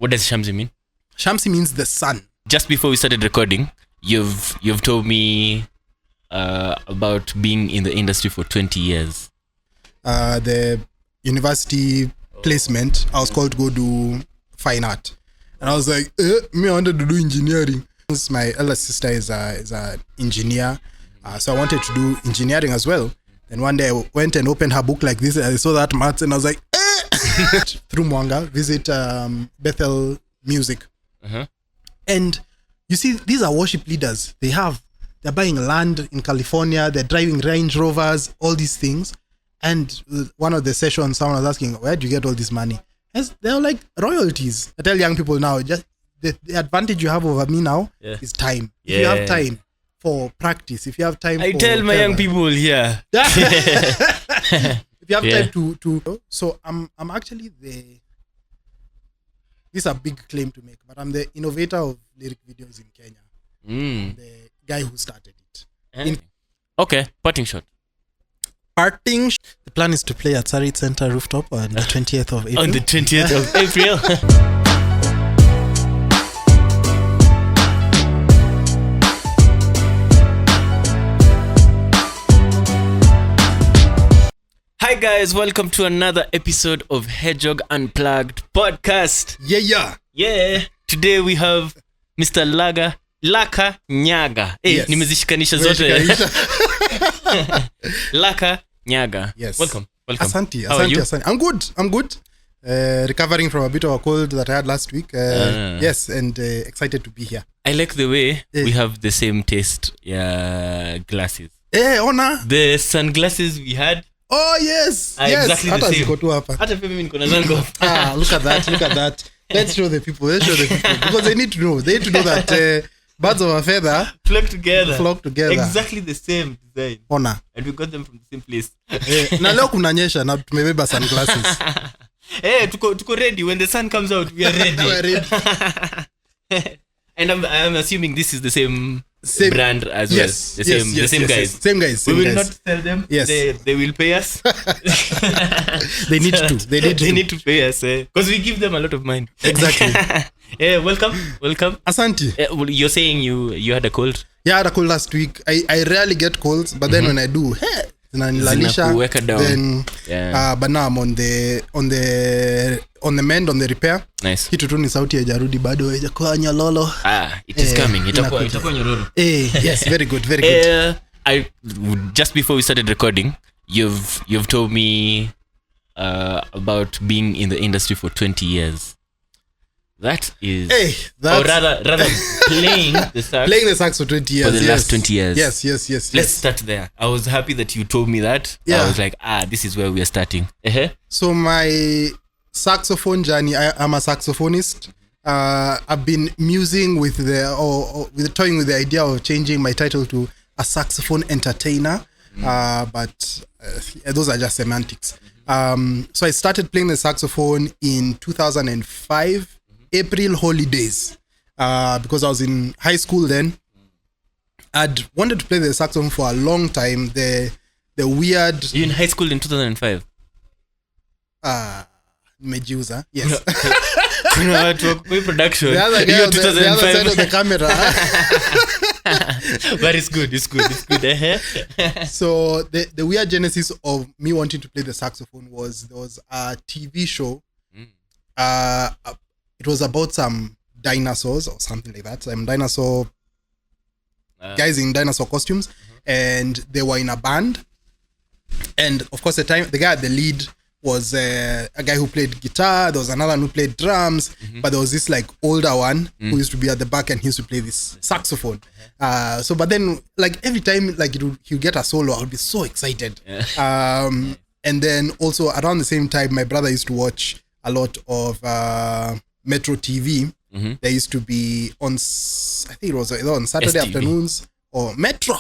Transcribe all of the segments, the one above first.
What does Shamsi mean? Shamsi means the sun. Just before we started recording, you've told me about being in the industry for 20 years. The university placement, I was called to go do fine art. And I was like, me, I wanted to do engineering. My elder sister is an engineer. So I wanted to do engineering as well. And one day I went and opened her book like this. And I saw that maths and I was like, through Mwanga, visit Bethel Music. Uh-huh. And you see, these are worship leaders. They're buying land in California. They're driving Range Rovers, all these things. And one of the sessions, someone was asking, where do you get all this money? They're like royalties. I tell young people now, just the advantage you have over me now is time. If you have time for practice, if you have time I tell my young people here. If you have time to so I'm actually this is a big claim to make, but I'm the innovator of lyric videos in Kenya. The guy who started it. Okay, parting shot. The plan is to play at Sarit Center rooftop on the 20th of April. On the 20th of April. Hi guys, welcome to another episode of Hedgehog Unplugged podcast. Yeah. Today we have Mr. Laka Nyaga. Yes. Nimezishikanisha zote. Laka Nyaga. Yes. Welcome. Asante. How are you? I'm good. Recovering from a bit of a cold that I had last week. Yes, and excited to be here. I like the way we have the same taste. Yeah, glasses. Ona. The sunglasses we had. Oh yes. Exactly the same. Ziko tu hapa. Hata mimi niko na zangu. Look at that. Let's show the people. Because they need to know. They need to know that birds of a feather flock together. Exactly the same design. Ona. And we got them from the same place. Na leo kunanyesha na tumebeba sunglasses. Tuko ready. When the sun comes out, we are ready. We are ready. And I'm assuming this is the same brand as well. The same guys. Same guys. We will not tell them. Yes. They will pay us. They need to. They need to pay us because we give them a lot of money. Exactly. Welcome. Asante. You're saying you had a cold? Yeah, I had a cold last week. I rarely get colds, but then when I do, zinanilanisha then but now I'm on the mend, on the repair. Nice. Kitu tu ni sauti haijarudi bado, haijakuwa nyololo. It is coming. Itakuwa nyororo. Yes, very good. I just before we started recording, you've told me about being in the industry for 20 years. That is or rather playing the sax for 20 years. For the last 20 years. Yes. Let's start there. I was happy that you told me that. Yeah. I was like, this is where we are starting. So my saxophone journey, I'm a saxophonist. I've been musing with toying with the idea of changing my title to a saxophone entertainer. But those are just semantics. So I started playing the saxophone in 2005. April holidays, because I was in high school then. I'd wanted to play the saxophone for a long time. The weird. You in high school in 2005? Mejusa, yes. Kuna watu wa production. The other guy on the other side of the camera. But it's good. So the weird genesis of me wanting to play the saxophone was there was a TV show. It was about some dinosaurs or something like that. Some dinosaur guys in dinosaur costumes, and they were in a band. And of course, the guy at the lead was a guy who played guitar. There was another one who played drums, but there was this like older one who used to be at the back and he used to play this saxophone. But then like every time like he'll get a solo, I would be so excited. And then also around the same time, my brother used to watch a lot of Metro TV. There used to be on, I think it was either on Saturday STV. afternoons or Metro.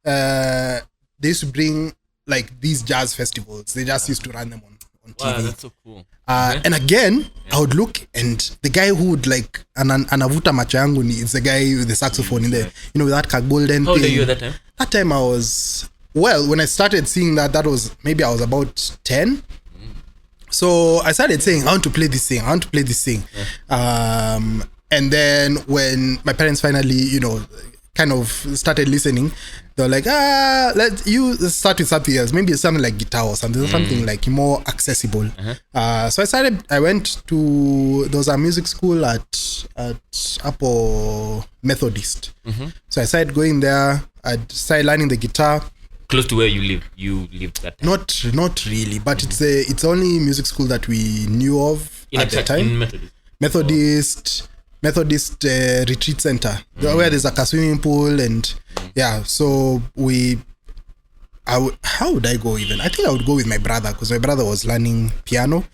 They used to bring like these jazz festivals. They just used to run them on TV. Wow, that's so cool. And again, I would look, and the guy who would like anavuta macho yangu is the guy with the saxophone in there, with that golden How thing. old are you at that time? That time I was, when I started seeing that was maybe I was about 10. So I started saying, I want to play this thing. And then when my parents finally, kind of started listening, they were like, let you start with something else. Maybe something like guitar or something, something like more accessible. So I went to, there was a music school at Apo Methodist. So I started going there. I started learning the guitar. Close to where you lived that time? Not really, but it's only music school that we knew of at the time. Methodist retreat center, where there's a swimming pool, and so how would I go even? I think I would go with my brother, because my brother was learning piano.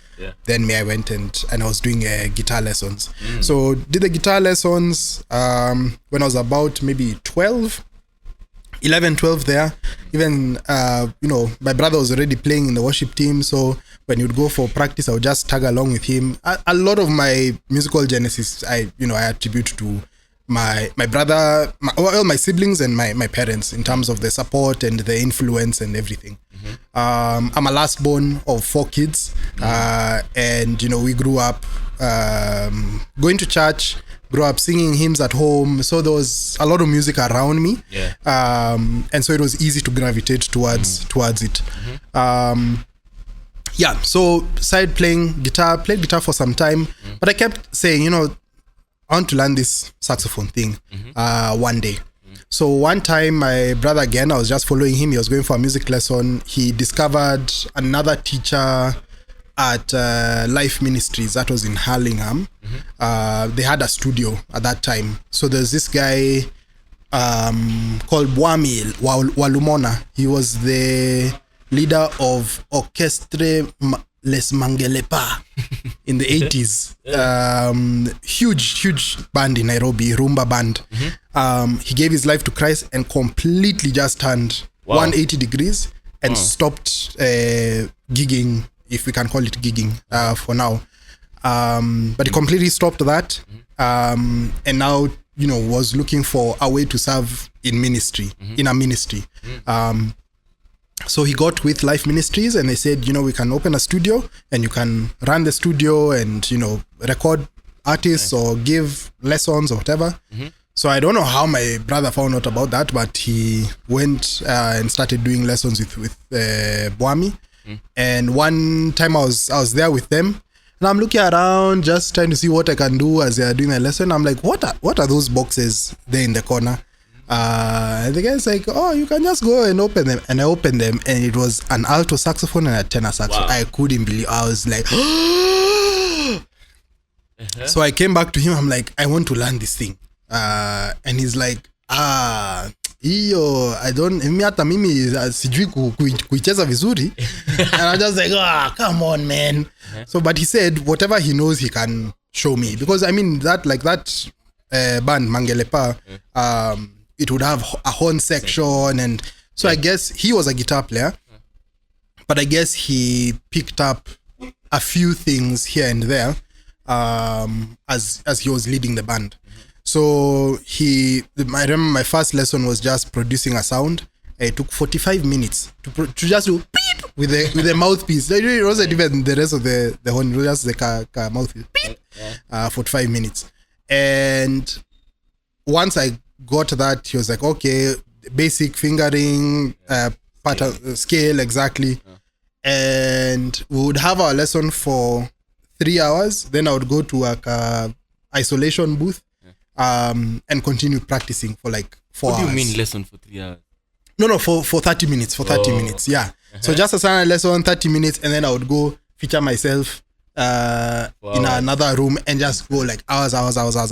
Then I went and I was doing guitar lessons. So did the guitar lessons when I was about maybe 11, 12 there. Even, my brother was already playing in the worship team. So when he would go for practice, I would just tag along with him. A lot of my musical genesis, I attribute to my brother, my siblings and my parents, in terms of the support and the influence and everything. I'm a last born of 4 kids. And, we grew up going to church, grew up singing hymns at home. So there was a lot of music around me. And so it was easy to gravitate towards it. So started played guitar for some time, but I kept saying, I want to learn this saxophone thing one day. So one time, my brother, again, I was just following him. He was going for a music lesson. He discovered another teacher at Life Ministries that was in Hurlingham. They had a studio at that time. So there's this guy called Bwami Walumona. He was the leader of Orchestre Les Mangelepa in the 80s. Huge band in Nairobi, rumba band. He gave his life to Christ and completely just turned 180 degrees and stopped gigging, if we can call it gigging for now. But he completely stopped that. And now, was looking for a way to serve in ministry, in a ministry. So he got with Life Ministries and they said, we can open a studio and you can run the studio and, record artists or give lessons or whatever. So I don't know how my brother found out about that, but he went and started doing lessons with Bwami. And one time I was there with them and I'm looking around just trying to see what I can do as they are doing a lesson. I'm like, what are those boxes there in the corner? And the guy's like, oh, you can just go and open them. And I opened them and it was an alto saxophone and a tenor saxophone. I couldn't believe. I was like, So I came back to him. I'm like, I want to learn this thing. And he's like, hiyo mimi hata mimi sijui kuicheza vizuri. And I'm just like, come on, man. So but he said whatever he knows he can show me, because I mean that band Mangelepa, it would have a horn section, and so I guess he was a guitar player, but I guess he picked up a few things here and there as he was leading the band. So I remember my first lesson was just producing a sound. It took 45 minutes to just do beep with the mouthpiece. It wasn't even the rest of the horn, it was just the mouthpiece. Beep, 45 minutes. And once I got that, he was like, okay, basic fingering, pattern, scale exactly. And we would have our lesson for 3 hours. Then I would go to a isolation booth and continue practicing for like 4 hours. What do you mean lesson for 3 hours? No, for 30 minutes. For 30 minutes, yeah. So just a standard lesson, 30 minutes, and then I would go feature myself in another room and just go like hours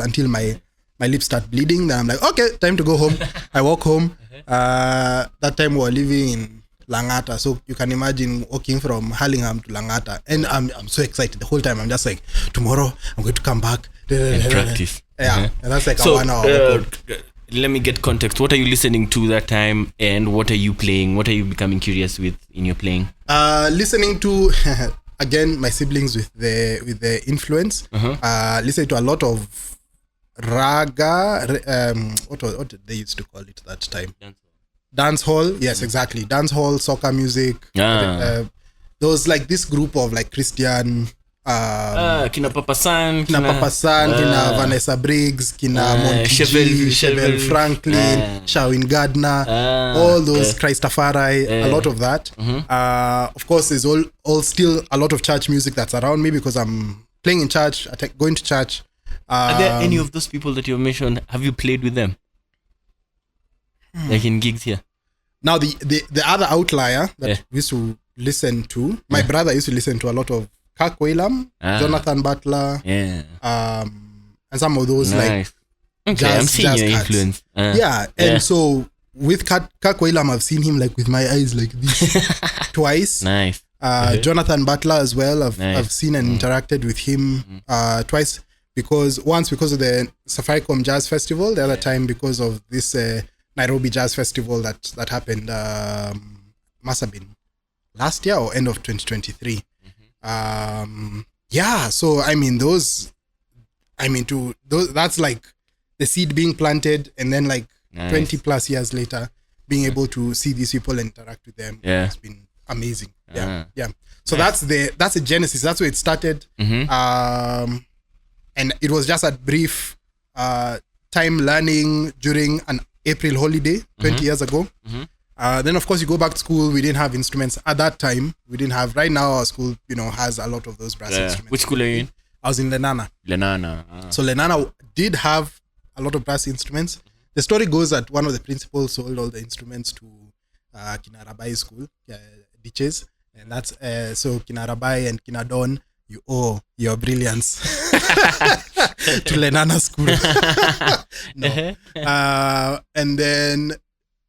until my lips start bleeding. Then I'm like, okay, time to go home. I walk home. That time we were living in Langata, so you can imagine walking from Hurlingham to Langata, and I'm so excited the whole time. I'm just like, tomorrow I'm going to come back and practice. And that's like a 1 hour. Let me get context. What are you listening to that time, and what are you playing? What are you becoming curious with in your playing? Listening to again my siblings with the influence. Listening to a lot of raga. What did they used to call it that time? Dance hall. Yes, exactly. Dance hall, soca music. Those there was like this group of like Christian Kina Papa San, kina Vanessa Briggs, kina Monty Chevelle Franklin, Shawin Gardner, all those Christafari, a lot of that. Of course, there's all still a lot of church music that's around me because I'm playing in church, going to church. Are there any of those people that you mentioned? Have you played with them? Like in gigs here? Now, the other outlier that we used to listen to, my brother used to listen to a lot of Kirk Whalum, Jonathan Butler, and some of those like jazz, I'm seeing your influence. And so with Kirk Whalum, I've seen him like with my eyes like this twice. Nice. Jonathan Butler as well. I've seen and interacted with him twice once because of the Safaricom Jazz Festival, the other time because of this Nairobi Jazz Festival that happened must have been last year or end of 2023. So I mean that's like the seed being planted, and then like 20 plus years later being able to see these people and interact with them. It's been amazing. So that's the genesis. That's where it started. And it was just a brief time learning during an April holiday 20 years ago. Then of course you go back to school. We didn't have instruments at that time. We didn't have. Right now our school, has a lot of those brass instruments. Which school are you in? I was in Lenana. So Lenana did have a lot of brass instruments. The story goes that one of the principals sold all the instruments to Kinarabai school, Ditches, and that's so Kinarabai and Kinadon. You owe your brilliance to Lenana school. And then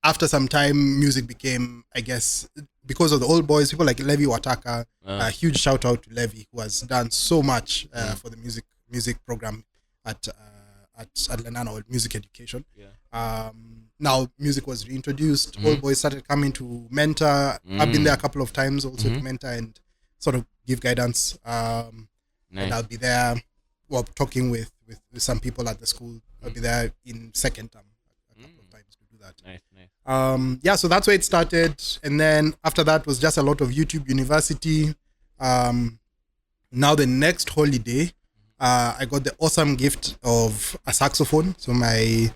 after some time, music became, I guess, because of the old boys, people like Levi Wataka. A huge shout out to Levi, who has done so much for the music program at Lenana, or music education. Now music was reintroduced. Old boys started coming to mentor. I've been there a couple of times also to mentor and sort of give guidance. And I'll be there talking with some people at the school. I'll be there in second term a couple of times to do that. Nice. So that's where it started. And then after that was just a lot of YouTube University. Now the next holiday, I got the awesome gift of a saxophone. So my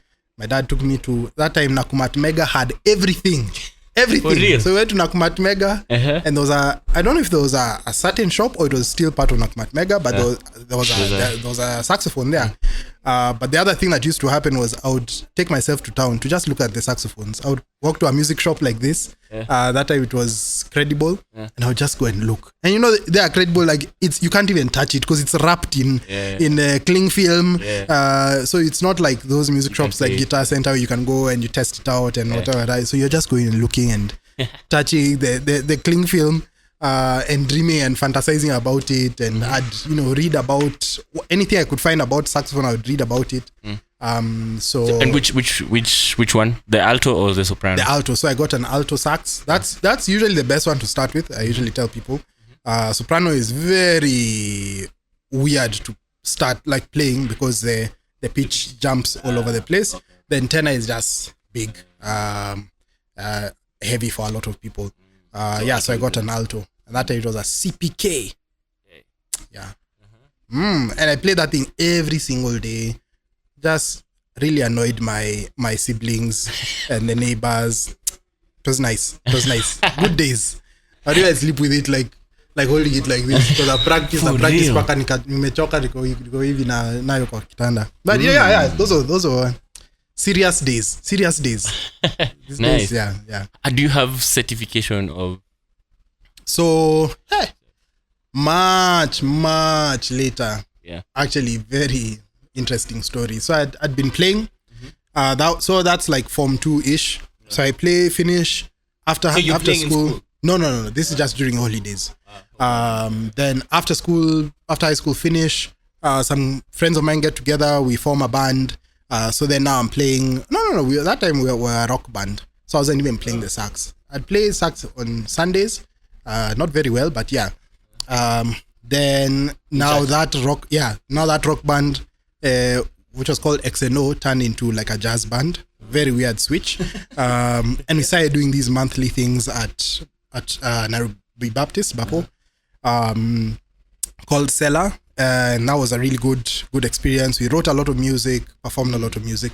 dad took me to, that time Nakumatt Mega had everything. So we went to Nakumatt Mega, and there was I don't know if there was a certain shop or it was still part of Nakumatt Mega, but there was a saxophone there. But the other thing that used to happen was I would take myself to town to just look at the saxophones. I would walk to a music shop like this. That time it was Credible, and I would just go and look. And they are Credible, like you can't even touch it because it's wrapped in cling film. So it's not like those music shops like Guitar Center where you can go and you test it out and whatever. Right? So you're just going and looking and touching the cling film. And dreaming and fantasizing about it, and I'd read about anything I could find about saxophone. I would read about it. And which one? The alto or the soprano? The alto. So I got an alto sax. That's usually the best one to start with. I usually tell people. Soprano is very weird to start like playing because the pitch jumps all over the place. The tenor is just big, heavy for a lot of people. So I got an alto, and that time it was a CPK. And I played that thing every single day. Just really annoyed my siblings and the neighbors. It was nice. Good days. I didn't sleep with it like holding it like this because I practice paka nimechoka niko hivi nayo kwa kitanda. But those are serious days. These nice. days, Do you have certification of? So much later. Actually, very interesting story. So I'd been playing. So that's like Form 2-ish. So I play, finish after school. No. This is just during holidays. Then after high school finish, some friends of mine get together. We form a band. So then now I'm playing. No. That time we were a rock band. So I wasn't even playing the sax. I'd play sax on Sundays. Not very well, but yeah. Then now that rock band, which was called XNO, turned into like a jazz band. Very weird switch. And we started doing these monthly things at Baptist, Bapo, called Seller. And that was a really good experience. We wrote a lot of music, performed a lot of music.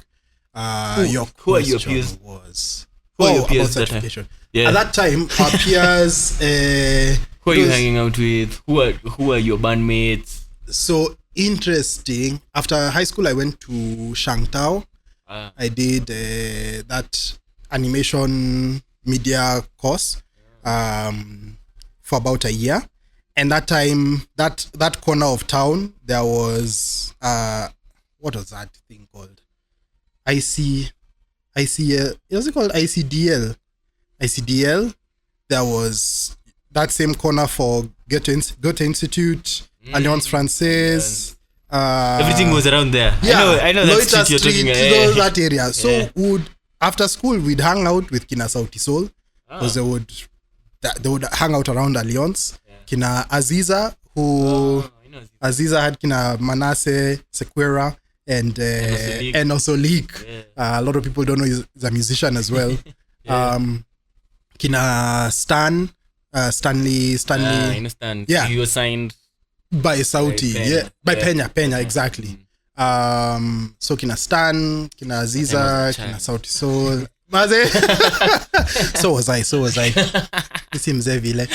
Who are your peers? Who are your peers certification? At that time, our peers. Who are you hanging out with? Who are your bandmates? So interesting. After high school, I went to Shangtao. I did that animation media course for about a year. And that time, that corner of town, there was what was that thing called? ICL. Was it called ICDL? ICDL. There was that same corner for Goethe Institute, Alliance Française. Everything was around there. Yeah, I know that street you're talking about. That area. So after school, we'd hang out with Kina Sauti Soul because they would hang out around Alliance. Kina Aziza, Aziza had Kina Manasseh, Sequera, and also Leak. A lot of people don't know he's a musician as well. Kina Stanley. I understand. Yeah. You were signed by Sauti. By Penya, exactly. So Kina Stan, Kina Aziza, Kina Sauti Soul. Maze. So was I. It seems vile.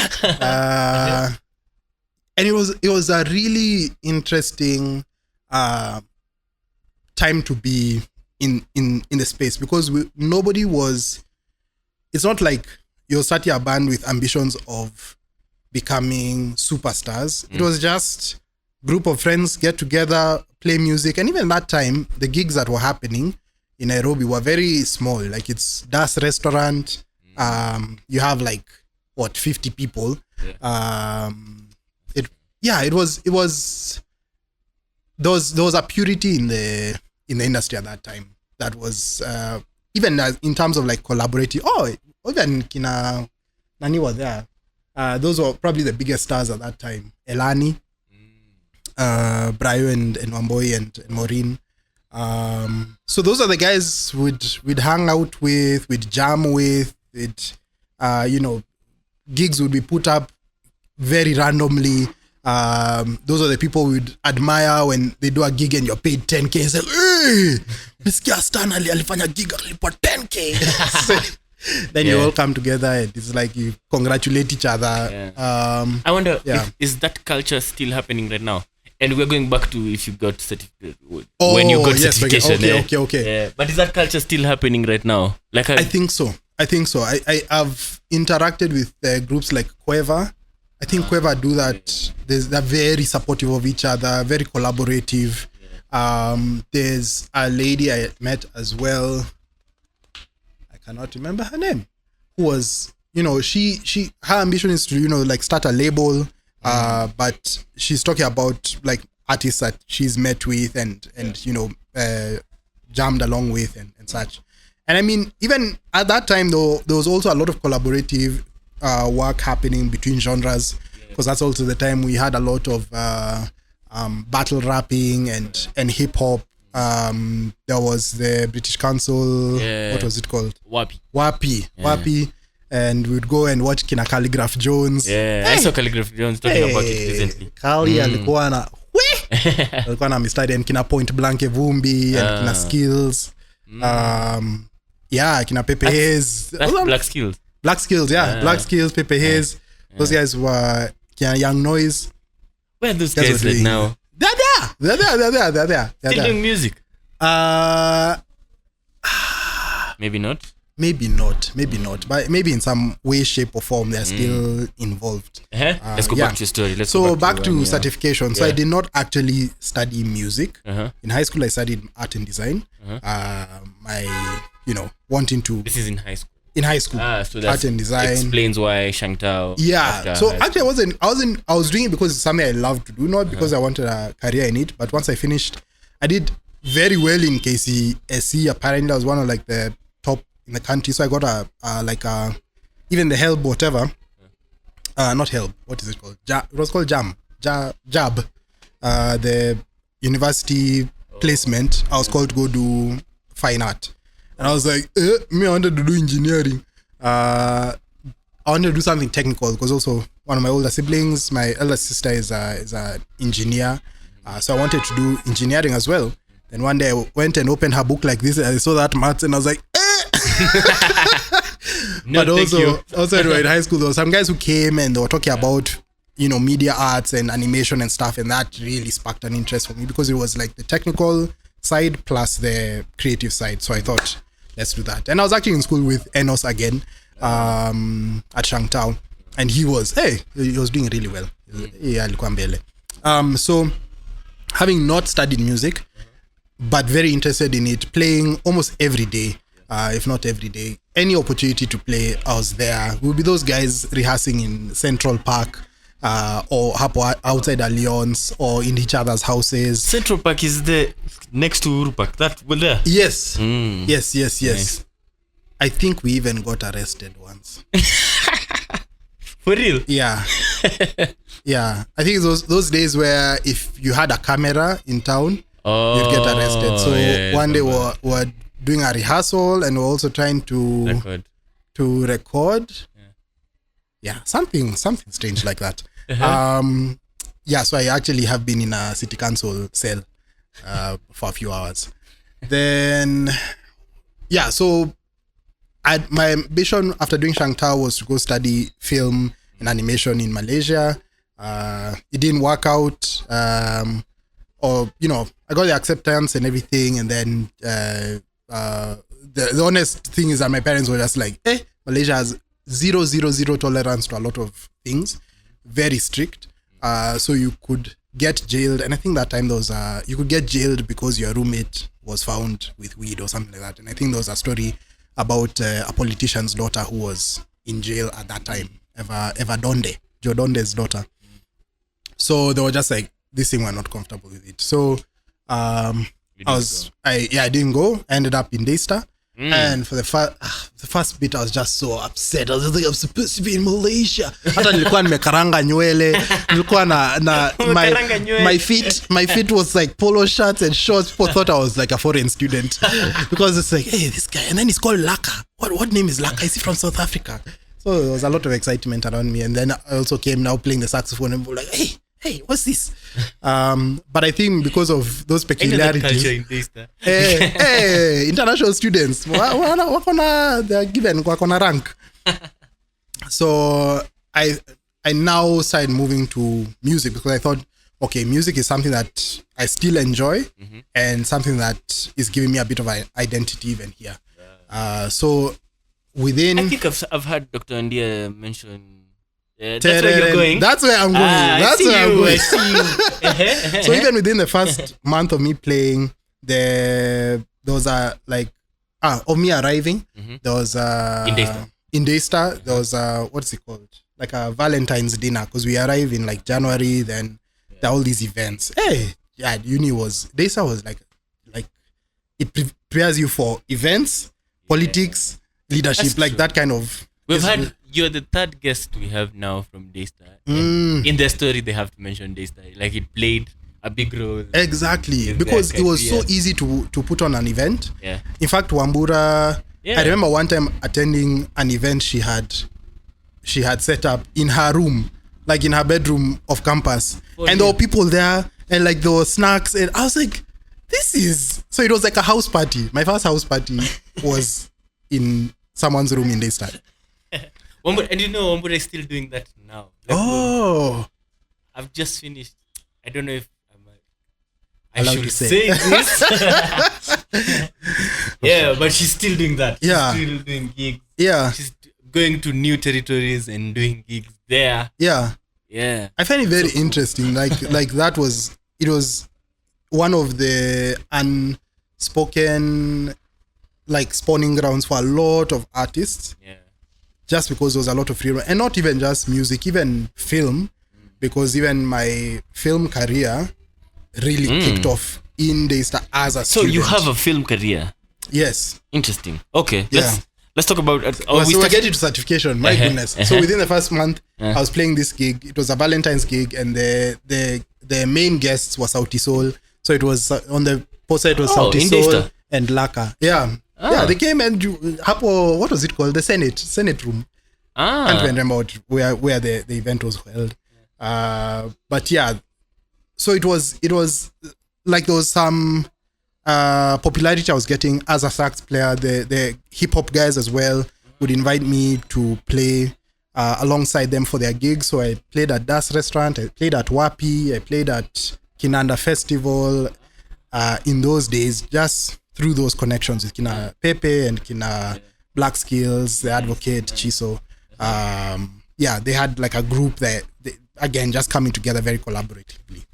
And it was a really interesting time to be in the space because nobody was. It's not like you're starting a band with ambitions of becoming superstars. It was just group of friends get together, play music, and even that time, the gigs that were happening in Nairobi were very small. Like it's Das Restaurant. You have 50 people. It was there was a purity in the industry at that time that was even in terms of collaborating. Even Kina Nani were there. Those were probably the biggest stars at that time. Elani, Brayo and Wamboi and Maureen. So those are the guys we'd hang out with, we'd jam with, gigs would be put up very randomly. Those are the people we'd admire when they do a gig and you're paid 10K. It's like, hey, Mr. Stan alifanya gig alipa 10K. So, then you all come together and it's like you congratulate each other. I wonder, is that culture still happening right now? And we're going back to if you got certificate when you got certification. Okay. But is that culture still happening right now? I think so. I have interacted with groups like Cueva. I think Cueva do that. They're very supportive of each other, very collaborative. There's a lady I met as well. I cannot remember her name. Who was, her ambition is to, start a label. But she's talking about artists that she's met with and jammed along with and such. And I mean, even at that time though, there was also a lot of collaborative work happening between genres, because that's also the time we had a lot of battle rapping and hip hop. There was the British Council. What was it called? Wapi. And we'd go and watch Kina Calligraph Jones. I saw Calligraph Jones talking about it recently. Kali alikuwa na mistari and Kina Point Blank Vumbi and Kina Skills. Kina Pepe Hayes. That's Black Skills. Black Skills, Pepe Hayes. Those guys were Kina Young Noise. Where are those guys right now? They're there. Still doing music? Maybe not. But maybe in some way, shape or form, they're still involved. Let's go back to your story. So back to certification. So I did not actually study music. In high school, I studied art and design. Wanting to... This is in high school? In high school. So that art and design. Explains why Shangtao. Yeah. So actually, I was doing it because it's something I love to do, not because I wanted a career in it. But once I finished, I did very well in KCSE. Apparently, I was one of the top in the country, so I got even the help whatever, not help. What is it called? It was called Jab. The university placement. I was called to go do fine art, and I was like, I wanted to do engineering. I wanted to do something technical because also one of my older siblings. My elder sister is an engineer. So I wanted to do engineering as well. Then one day I went and opened her book like this, and I saw that maths, and I was like, No, but also in high school, there were some guys who came and they were talking about, media arts and animation and stuff, and that really sparked an interest for me because it was like the technical side plus the creative side. So I thought, let's do that. And I was actually in school with Enos again, at Shangtao, and he was doing really well. Yeah, alikuwa mbele. So having not studied music, but very interested in it, playing almost every day, if not every day, any opportunity to play, I was there. We'll be those guys rehearsing in Central Park, or outside Alliance, or in each other's houses. Central Park is the next to Uhuru Park. That well there. Yes. Yes. Nice. I think we even got arrested once. For real? Yeah. Yeah. I think it was those days where if you had a camera in town, you'd get arrested. So one day we're doing a rehearsal and we're also trying to record. Yeah, something strange like that. So I actually have been in a city council cell for a few hours. Then so my ambition after doing Shangtao was to go study film and animation in Malaysia. It didn't work out, I got the acceptance and everything, and then the honest thing is that my parents were just like, Malaysia has 0 tolerance to a lot of things, very strict. So you could get jailed, and I think that time there was you could get jailed because your roommate was found with weed or something like that. And I think there was a story about a politician's daughter who was in jail at that time, Eva Donde, Joe Donde's daughter. So they were just like, this thing, we're not comfortable with it. So I didn't go. I ended up in Daystar. And for the first bit, I was just so upset. I was like, I'm supposed to be in Malaysia. Hata nilikuwa nimekaranga nywele. Nilikuwa na my feet was like polo shirts and shorts. People thought I was like a foreign student because it's like, hey, this guy, and then he's called Laka. What name is Laka? Is he from South Africa? So there was a lot of excitement around me. And then I also came now playing the saxophone, and people were like, hey, what's this? But I think because of those peculiarities, international students, they're given rank. So I now started moving to music because I thought, okay, music is something that I still enjoy, and something that is giving me a bit of an identity even here. So within, I think I've heard Dr. Ndia mention. That's where you're going. That's where I'm going. I see you. So even within the first month of me playing, there was of me arriving. There was in Daystar. There was what's it called? Like a Valentine's dinner, because we arrived in like January. Then there are all these events. Daystar was like it prepares you for events, politics, leadership, like that kind of. You're the third guest we have now from Daystar. In their story, they have to mention Daystar. Like, it played a big role. Exactly. Because it was so easy to put on an event. Yeah. In fact, Wambura, I remember one time attending an event she had set up in her room, like in her bedroom of campus. And there were people there, and like there were snacks. And I was like, so it was like a house party. My first house party was in someone's room in Daystar. And Wambura is still doing that now. I've just finished. I don't know if I should say this. But she's still doing that. She's still doing gigs. She's going to new territories and doing gigs there. I find it very interesting. Like it was one of the unspoken spawning grounds for a lot of artists. Just because there was a lot of freedom, and not even just music, even film, because even my film career really kicked off in Daystar as a student. So you have a film career? Yes. Interesting. Okay. Let's talk about we're getting to certification. My goodness. So within the first month, I was playing this gig. It was a Valentine's gig, and the main guests were Sauti Soul. So it was on the poster. It was Sauti Soul and Laka. Yeah, they came and what was it called? The Senate room. Can't even remember where the event was held. But yeah, so it was like there was some popularity I was getting as a sax player. The hip hop guys as well would invite me to play alongside them for their gigs. So I played at Das Restaurant, I played at Wapi, I played at Kinanda Festival in those days, just through those connections with Kina Pepe and Kina Black Skills, The Advocate, Chiso. They had like a group that, again, just coming together very collaboratively.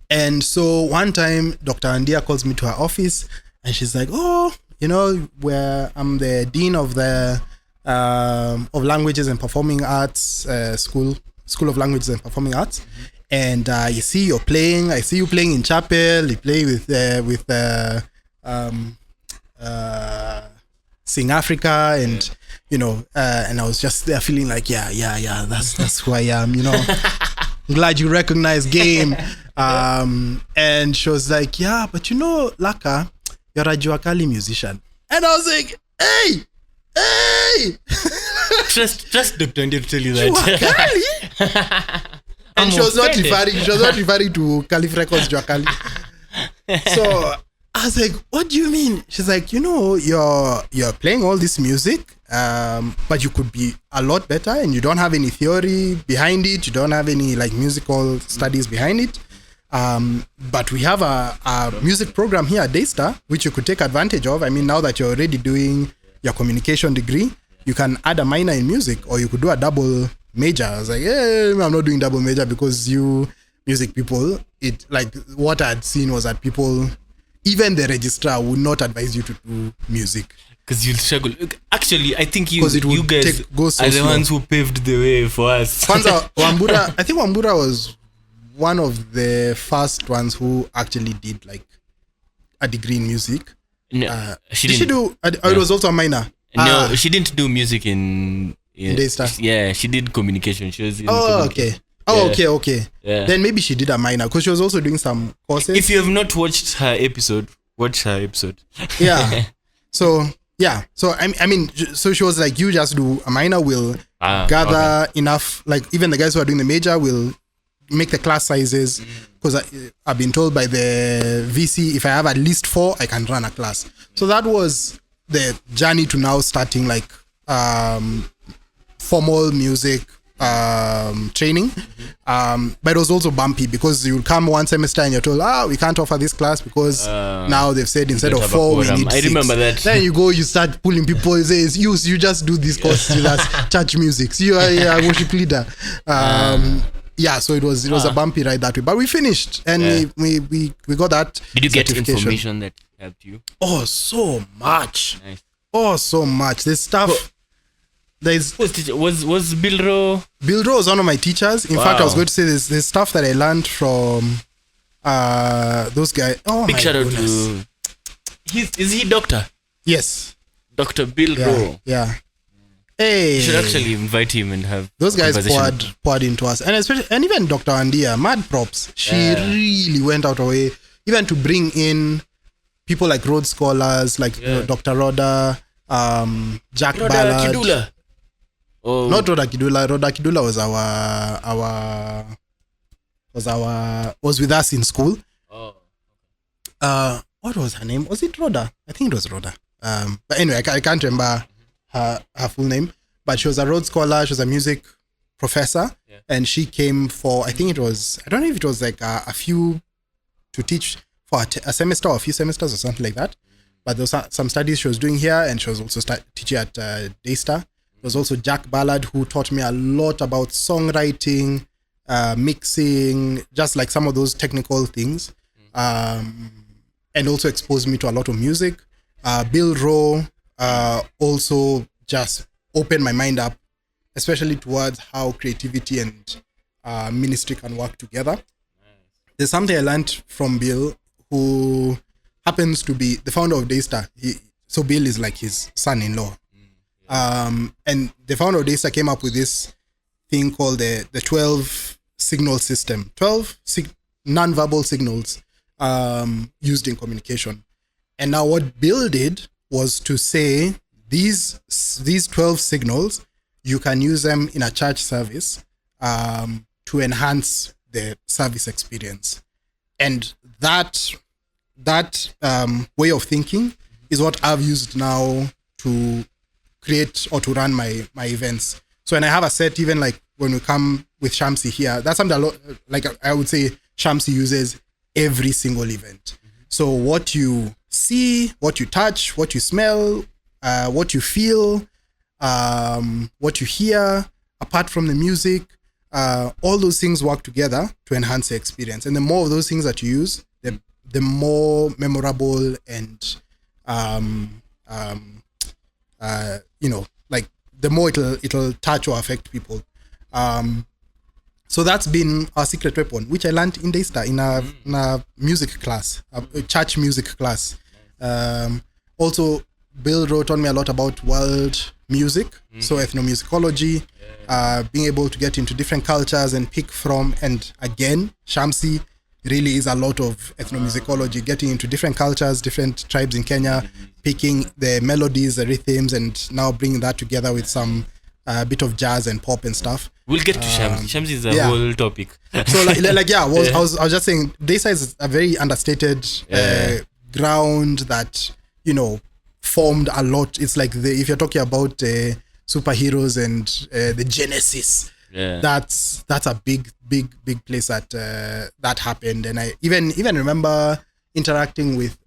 And so one time, Dr. Andia calls me to her office and she's like, I'm the dean of the of Languages and Performing Arts School of Languages and Performing Arts. And I see you playing in chapel, you play with Sing Africa, and and I was just there feeling like that's who I am, I'm glad you recognize game. And she was like, but Laka, you're a Juakali musician. And I was like, hey Trust Dr. Andy to tell you that. Juakali? And she was not referring to Caliph Records Juakali. So I was like, what do you mean? She's like, you're playing all this music, but you could be a lot better, and you don't have any theory behind it. You don't have any like musical studies behind it. But we have a music program here at Daystar, which you could take advantage of. I mean, now that you're already doing your communication degree, you can add a minor in music, or you could do a double major. I was like, I'm not doing double major because you music people, it like what I had seen was that people, even the registrar, would not advise you to do music. Because you'll struggle. Actually, I think you guys go so are the slow. ones who paved the way for us. Kwanza, I think Wambura was one of the first ones who actually did like a degree in music. No, she did didn't. she do? It was also a minor. No, she didn't do music in Daystar. Yeah, she did communication. She was in Okay. Okay. Yeah. Then maybe she did a minor because she was also doing some courses. If you have not watched her episode, watch her episode. Yeah. So I mean, so she was like, you just do a minor, will gather enough, like even the guys who are doing the major will make the class sizes, because I've been told by the VC, if I have at least 4, I can run a class. So that was the journey to now starting like formal music training. But it was also bumpy because you'll come one semester and you're told, we can't offer this class because now they've said instead of 4 we need 6. I remember that. Then you start pulling people. You say, you just do this course with us, church music. So you are a worship leader. So it was a bumpy ride that way, but we finished and we got that. Did you get certification. information that helped you? Oh, so much. Nice. Oh, so much. There's stuff. Was Bill Rowe? Bill Rowe was one of my teachers. In fact, I was going to say there's stuff that I learned from those guys. Oh, big my shout out goodness. to. Is he doctor? Yes. Dr. Bill Rowe. Yeah. Hey. You should actually invite him and have those guys conversation. poured into us, and even Dr. Andia, mad props. She really went out of her way, even to bring in people like Rhodes scholars, like Dr. Roda, Jack Ballard. Kidula. Oh. Not Roda Kidula. Roda Kidula was with us in school. Oh. What was her name? Was it Rhoda? I think it was Rhoda. But anyway, I can't remember her full name. But she was a Rhodes scholar. She was a music professor, and she came for, I don't know if it was like a few to teach for a semester or a few semesters or something like that. But there was some studies she was doing here, and she was also teaching at Daystar. There was also Jack Ballard, who taught me a lot about songwriting, mixing, just like some of those technical things. And also exposed me to a lot of music. Bill Rowe also just opened my mind up, especially towards how creativity and ministry can work together. There's something I learned from Bill, who happens to be the founder of Daystar. So Bill is like his son-in-law. And the founder of Daystar came up with this thing called the 12 signal system, 12 non-verbal signals used in communication. And now what Bill did was to say, these 12 signals, you can use them in a church service to enhance the service experience. And that way of thinking is what I've used now to create or to run my events. So when I have a set, even like when we come with Shamsi here, that's something a lot, like I would say Shamsi uses every single event. So what you see, what you touch, what you smell, what you feel, what you hear, apart from the music, all those things work together to enhance the experience. And the more of those things that you use, the more memorable and like the more it'll touch or affect people. So that's been our secret weapon, which I learned in Daystar in a music class, a church music class. Also, Bill wrote on me a lot about world music, so ethnomusicology, being able to get into different cultures and pick from. And again, Shamsi really is a lot of ethnomusicology, getting into different cultures, different tribes in Kenya, picking the melodies, the rhythms, and now bringing that together with some bit of jazz and pop and stuff. We'll get to Shamsi. Shamsi is a whole topic. So I was just saying, Daystar is a very understated ground that, formed a lot. It's like if you're talking about superheroes and the Genesis, that's a big place that happened. And I even remember interacting with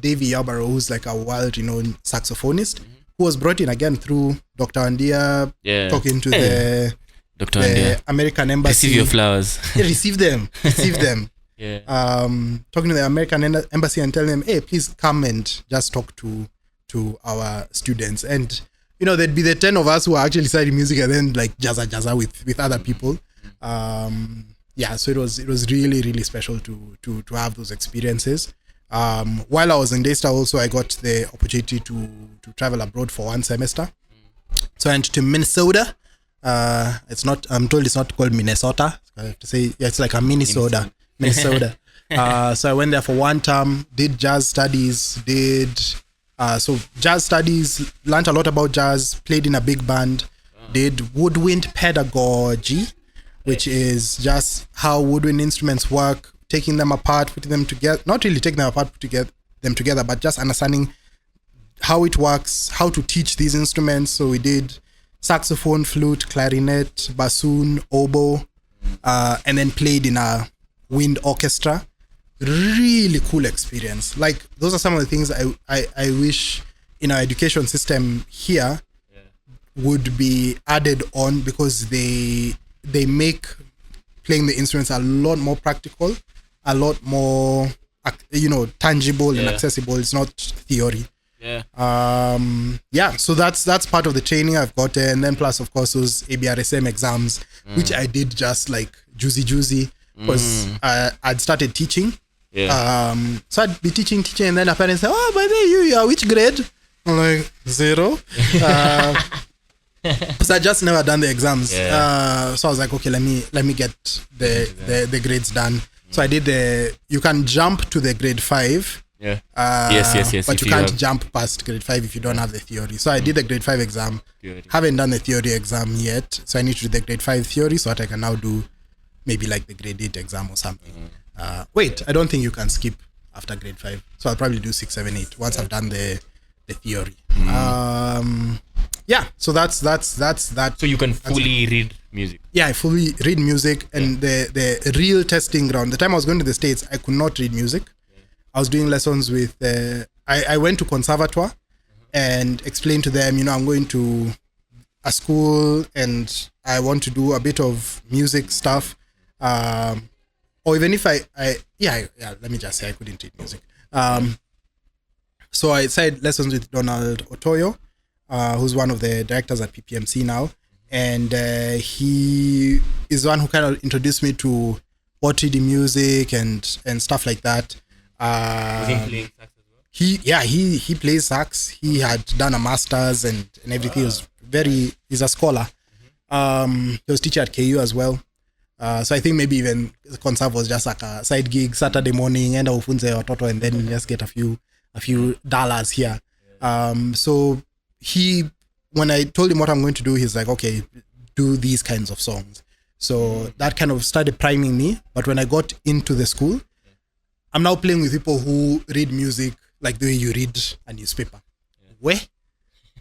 Davey Yarborough, who's like a world-renowned saxophonist, who was brought in again through Dr. Andia, talking to the Dr. Andia. American Embassy. Receive your flowers. Receive them. Yeah. Talking to the American Embassy and telling them, hey, please come and just talk to our students. And there'd be the 10 of us who are actually studying music and then like jazza with other people. So it was really, really special to have those experiences. While I was in Daystar also, I got the opportunity to travel abroad for one semester. So I went to Minnesota. I'm told it's not called Minnesota. I have to say it's like a Minnesota. So I went there for one term, did jazz studies, learned a lot about jazz, played in a big band, did woodwind pedagogy, which is just how woodwind instruments work, taking them apart, putting them together, not really taking them apart, putting them together, but just understanding how it works, how to teach these instruments. So we did saxophone, flute, clarinet, bassoon, oboe, and then played in a wind orchestra. Really cool experience. Like those are some of the things I wish in our education system here would be added on, because they make playing the instruments a lot more practical, a lot more tangible and accessible. It's not theory. So that's part of the training I've got, and then plus of course those ABRSM exams, which I did just like juicy because I'd started teaching. So I'd be teaching, and then a parent say, oh, by the way, you are which grade? I'm like 0. So I just never done the exams. So I was like, okay, let me get the grades done. So I did you can jump to the grade 5. Yes. But you can't jump past grade 5 if you don't have the theory. So I did the grade 5 exam. Haven't done the theory exam yet. So I need to do the grade 5 theory so that I can now do maybe like the grade 8 exam or something. I don't think you can skip after grade 5. So I'll probably do 6, 7, 8 once I've done the theory. So that's that. So you can fully read music. Yeah, I fully read music, and the real testing ground. The time I was going to the States, I could not read music. I was doing lessons with I went to conservatoire and explained to them, I'm going to a school and I want to do a bit of music stuff. Or even if let me just say I couldn't read music. So I started lessons with Donald Otoyo, who's one of the directors at PPMC now. And he is the one who kind of introduced me to what reading music and stuff like that. Was he playing sax as well? He plays sax. He had done a master's and everything. He's a scholar. He was teacher at KU as well. So I think maybe even the conserve was just like a side gig, Saturday morning, and ufunze watoto, and then just get a few dollars here. So when I told him what I'm going to do, he's like, okay, do these kinds of songs. So that kind of started priming me. But when I got into the school, I'm now playing with people who read music like the way you read a newspaper. Where?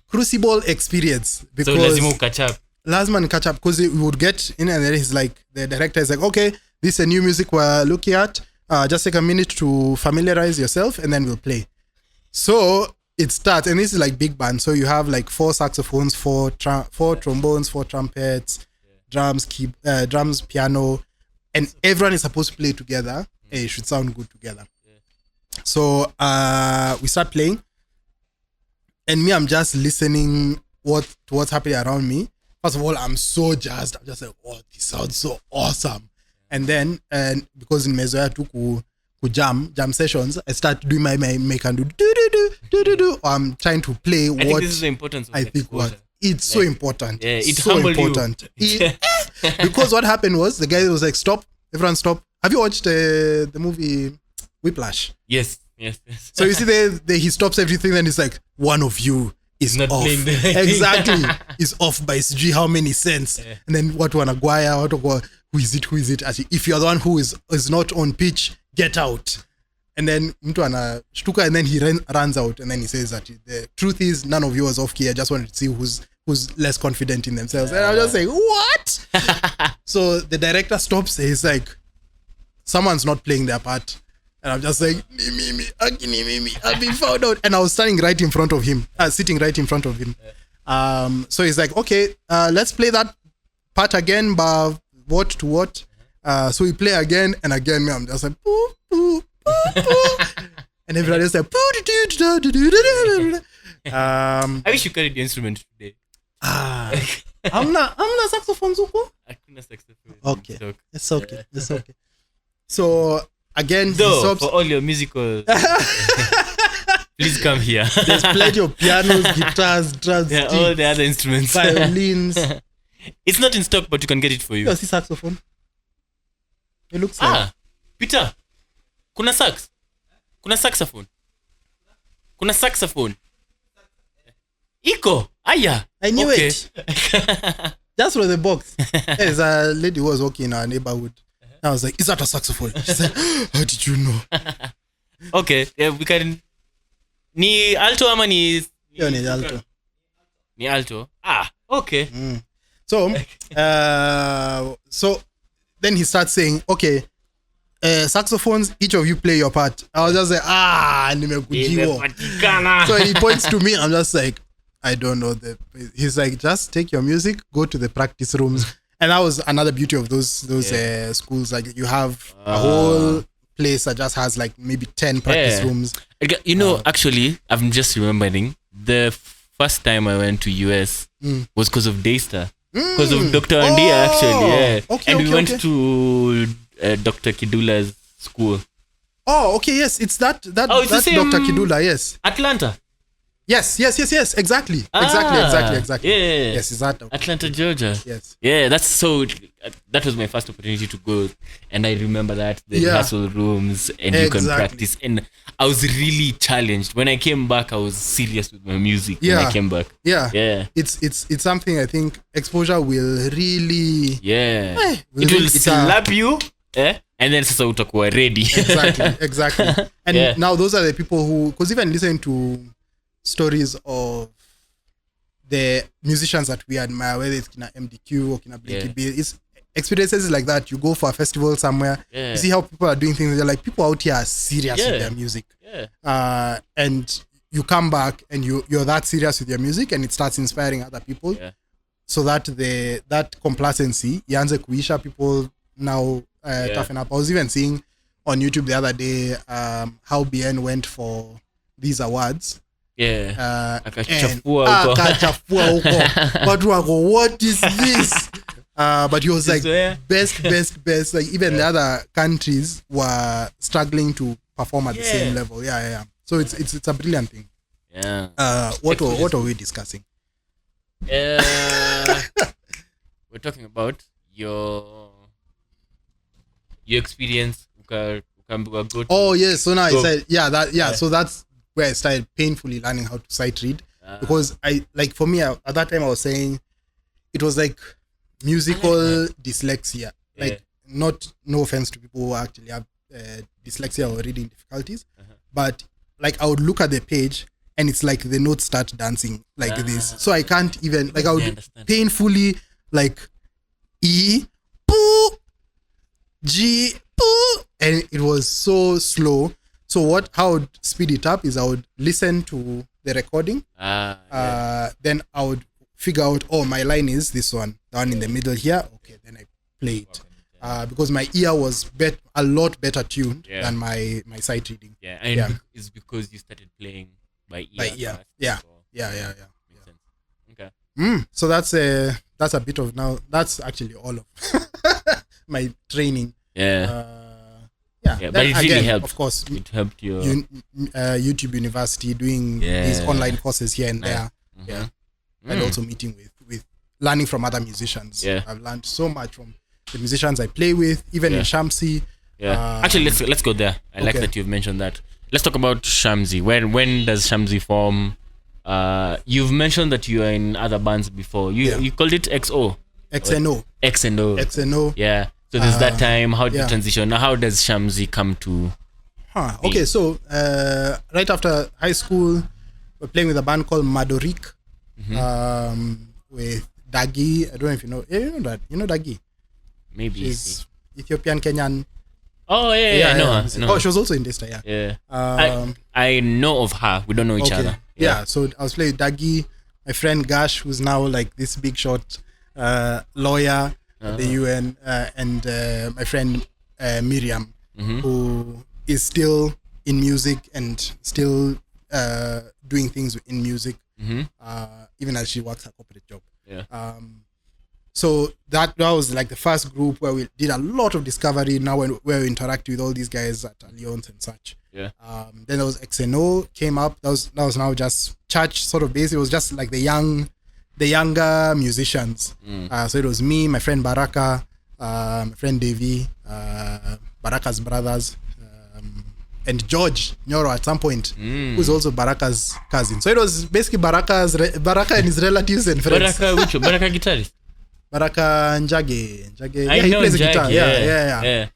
Crucible experience. Because So lazima catch up. last man catch up, because we would get in and then he's like, the director is like, okay, this is a new music we're looking at. Just take a minute to familiarize yourself and then we'll play. So it starts, and this is like big band. So you have like 4 saxophones, 4 trombones, 4 trumpets, drums, drums, piano, and everyone is supposed to play together. It should sound good together. So we start playing, and me, I'm just listening to what's happening around me. First of all, I'm so jazzed. I'm just like, oh, this sounds so awesome. And then, because in Mezoya to jam sessions, I start doing my make and do. I'm trying to play what I think this is the importance of I think exposure. what it's so important. Yeah, it so humbled you. important. Because what happened was the guy was like, stop, everyone stop. Have you watched the movie Whiplash? Yes. So you see he stops everything, and it's like, one of you is Not off. playing the- Exactly. Is off by SG how many cents? Yeah. And then what one Aguaya, who is it? As if you're the one who is not on pitch, get out. And then mtu anashtuka, and then he runs out, and then he says that the truth is none of you was off key. I just wanted to see who's less confident in themselves. And I'm just like, what? So the director stops, and he's like, someone's not playing their part. And I'm just like, me, I've been found out. And I was standing right in front of him, sitting right in front of him. So he's like, okay, let's play that part again, but what to what? So we play again and again. Me, I'm just like, poo, poo, poo, poo. And everybody is like, poo, do, do, do, do, do, do. I wish you carried the instrument today. I'm not saxophone zuko. Hakuna saxophone. Okay. Stock. It's okay. It's okay. So again, he Though, stops. for all your musical, please come here. There's plenty of pianos, guitars, drums, Yeah, all the other instruments. violins. It's not in stock, but you can get it for you. You see saxophone? It looks like. Peter, kuna sax? Kuna saxophone? Kuna saxophone? Iko? Aya. I knew Okay. it. Just from the box. There's a lady who was walking in our neighborhood. I was like, is that a saxophone? She said, how did you know? Okay, we can. Ni alto ama ni Yeah, ni alto. Ni alto. Okay. So then he starts saying, okay, saxophones, each of you play your part. I was just like, nimekujiwa. Imepatikana. So he points to me. I'm just like, I don't know. He's like, just take your music, go to the practice rooms. And that was another beauty of those schools. Like you have a whole place that just has like maybe 10 practice rooms. You know, actually, I'm just remembering the first time I went to US was because of Daystar. Because of Dr. Andia, actually. Yeah. Okay, and we went okay. to Dr. Kidula's school. Oh, okay, yes. It's that it's that's the same- Dr. Kidula, yes. Atlanta. Yes. Exactly. Exactly. Yeah. Yes, is that Atlanta, Georgia. Yes. Yeah, that's so. That was my first opportunity to go, and I remember that the rehearsal rooms, and you can Exactly. practice. And I was really challenged when I came back. I was serious with my music when Yeah. I came back. Yeah. Yeah, It's something I think exposure will really yeah. will It will it's a- slap you, and then sasa utakuwa ready. exactly. And Yeah. now those are the people who, because even listening to stories of the musicians that we admire, whether it's Kina MDQ or Kina Blakey Bill, it's experiences like that. You go for a festival somewhere, Yeah. you see how people are doing things. They're like, people out here are serious Yeah. with their music. Yeah. And you come back and you're that serious with your music, and it starts inspiring other people. Yeah. So that that complacency, ianze kuisha, people now toughen up. I was even seeing on YouTube the other day how BN went for these awards. Yeah. And Akachafua huko. akachafua huko. Watu wako, what is this? But he was like, best. Like even the other countries were struggling to perform at the same level. Yeah. So it's a brilliant thing. Yeah. What are we discussing? We're talking about your experience. Ukaambiwa go to. Oh yes, so now I Go. said so that's where I started painfully learning how to sight read. because I like for me at that time I was saying it was like musical dyslexia. Like no offense to people who actually have dyslexia or reading difficulties, but like I would look at the page and it's like the notes start dancing like this, so I can't even like I would painfully like E, poo, G, poo, and it was so slow. So how I would speed it up is I would listen to the recording, then I would figure out, oh, my line is this one, the one in the middle here. Okay, then I play it. Because my ear was a lot better tuned than my sight reading. Yeah, and it's because you started playing by ear. By ear. Yeah. Makes sense. Okay. So that's a bit of now. That's actually all of my training. Yeah. But it really helped. Of course, it helped your YouTube University doing these online courses here and there. And also meeting with learning from other musicians. I've learned so much from the musicians I play with, even in Shamsi. Actually, let's go there. I like that you've mentioned that. Let's talk about Shamsi. When does Shamsi form? You've mentioned that you are in other bands before. You called it XO. XNO. XNO. Yeah. So there's that time. How did you transition? Now, how does Shamsi come to? Okay, so right after high school, we're playing with a band called Madorik, with Dagi. I don't know if you know. Yeah, you know that. You know Dagi. Maybe. She's Ethiopian Kenyan. Oh yeah, I know her. Oh, she was also in this time. Yeah. I know of her. We don't know each other. Yeah. So I was playing with Dagi, my friend Gash, who's now like this big shot lawyer at the UN, and my friend Miriam, who is still in music and still doing things in music, even as she works a corporate job. So that was like the first group where we did a lot of discovery. Now where we interact with all these guys at Alliance and such. Then there was XNO came up. That was now just church sort of base. It was just like the younger musicians. So it was me, my friend Baraka, my friend Devi, Baraka's brothers, and George Nyoro at some point, who's also Baraka's cousin. So it was basically Baraka and his relatives and friends. Baraka which one? Baraka guitarist? Baraka Njage. I he know plays the Njage, guitar.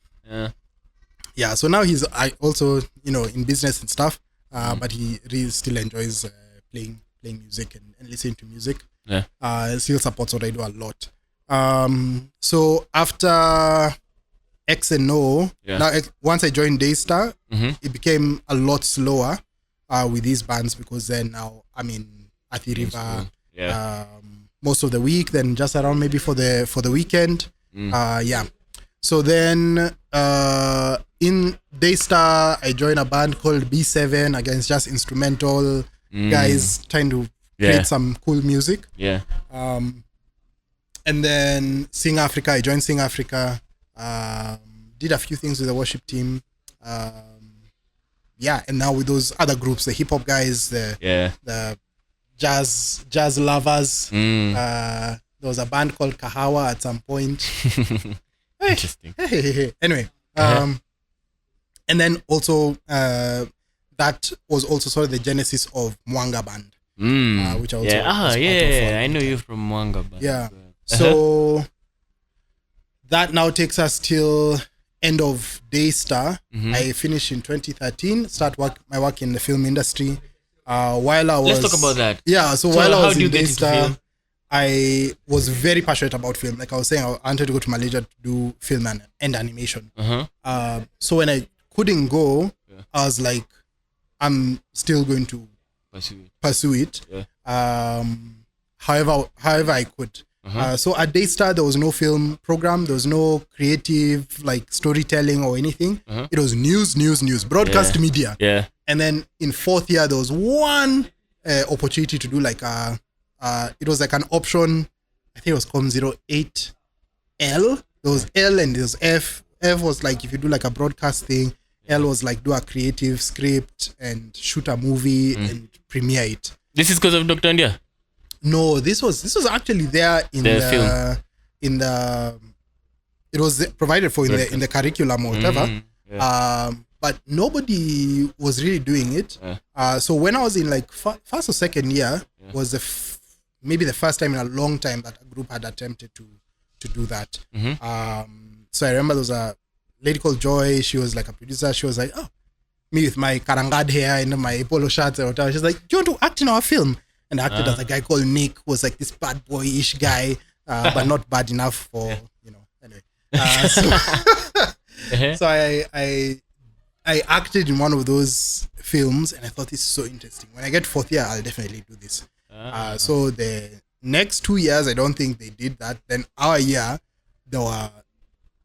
Yeah. So now he's also in business and stuff, but he really still enjoys playing music and listening to music. Still supports what I do a lot. So after XNO, now once I joined Daystar, it became a lot slower with these bands, because then now I'm in Athi River most of the week, then just around maybe for the weekend. So then in Daystar I joined a band called B7. Again, it's just instrumental guys trying to create some cool music. And then Sing Africa, I joined Sing Africa, did a few things with the worship team, and now with those other groups, the hip hop guys, the jazz lovers. There was a band called Kahawa at some point. Interesting. Anyway, and then also that was also sort of the genesis of Mwanga Band, which I also I know you from Mwanga Band. So that now takes us till end of Daystar. I finished in 2013. My work in the film industry. While I was, let's talk about that. So while I was in Daystar, I was very passionate about film. Like I was saying, I wanted to go to Malaysia to do film and animation. So when I couldn't go, I was like, I'm still going to pursue it. However I could. So at Daystar, there was no film program. There was no creative like storytelling or anything. It was news, broadcast media. And then in fourth year, there was one opportunity to do like it was like an option. I think it was Com08L. There was L and there was F. F was like if you do like a broadcast thing. L was like do a creative script and shoot a movie and premiere it. This is because of Dr. India? No, this was actually there in the film. In the it was provided for in the curriculum or whatever. but nobody was really doing it. So when I was in like first or second year was maybe the first time in a long time that a group had attempted to do that. So I remember there was a lady called Joy. She was like a producer. She was like, oh, me with my karangad hair and my polo shirts and whatever. She's like, do you want to act in our film? And I acted as a guy called Nick, who was like this bad boyish guy, but not bad enough for, anyway. So I acted in one of those films and I thought this is so interesting. When I get fourth year, I'll definitely do this. So the next 2 years, I don't think they did that. Then our year, there were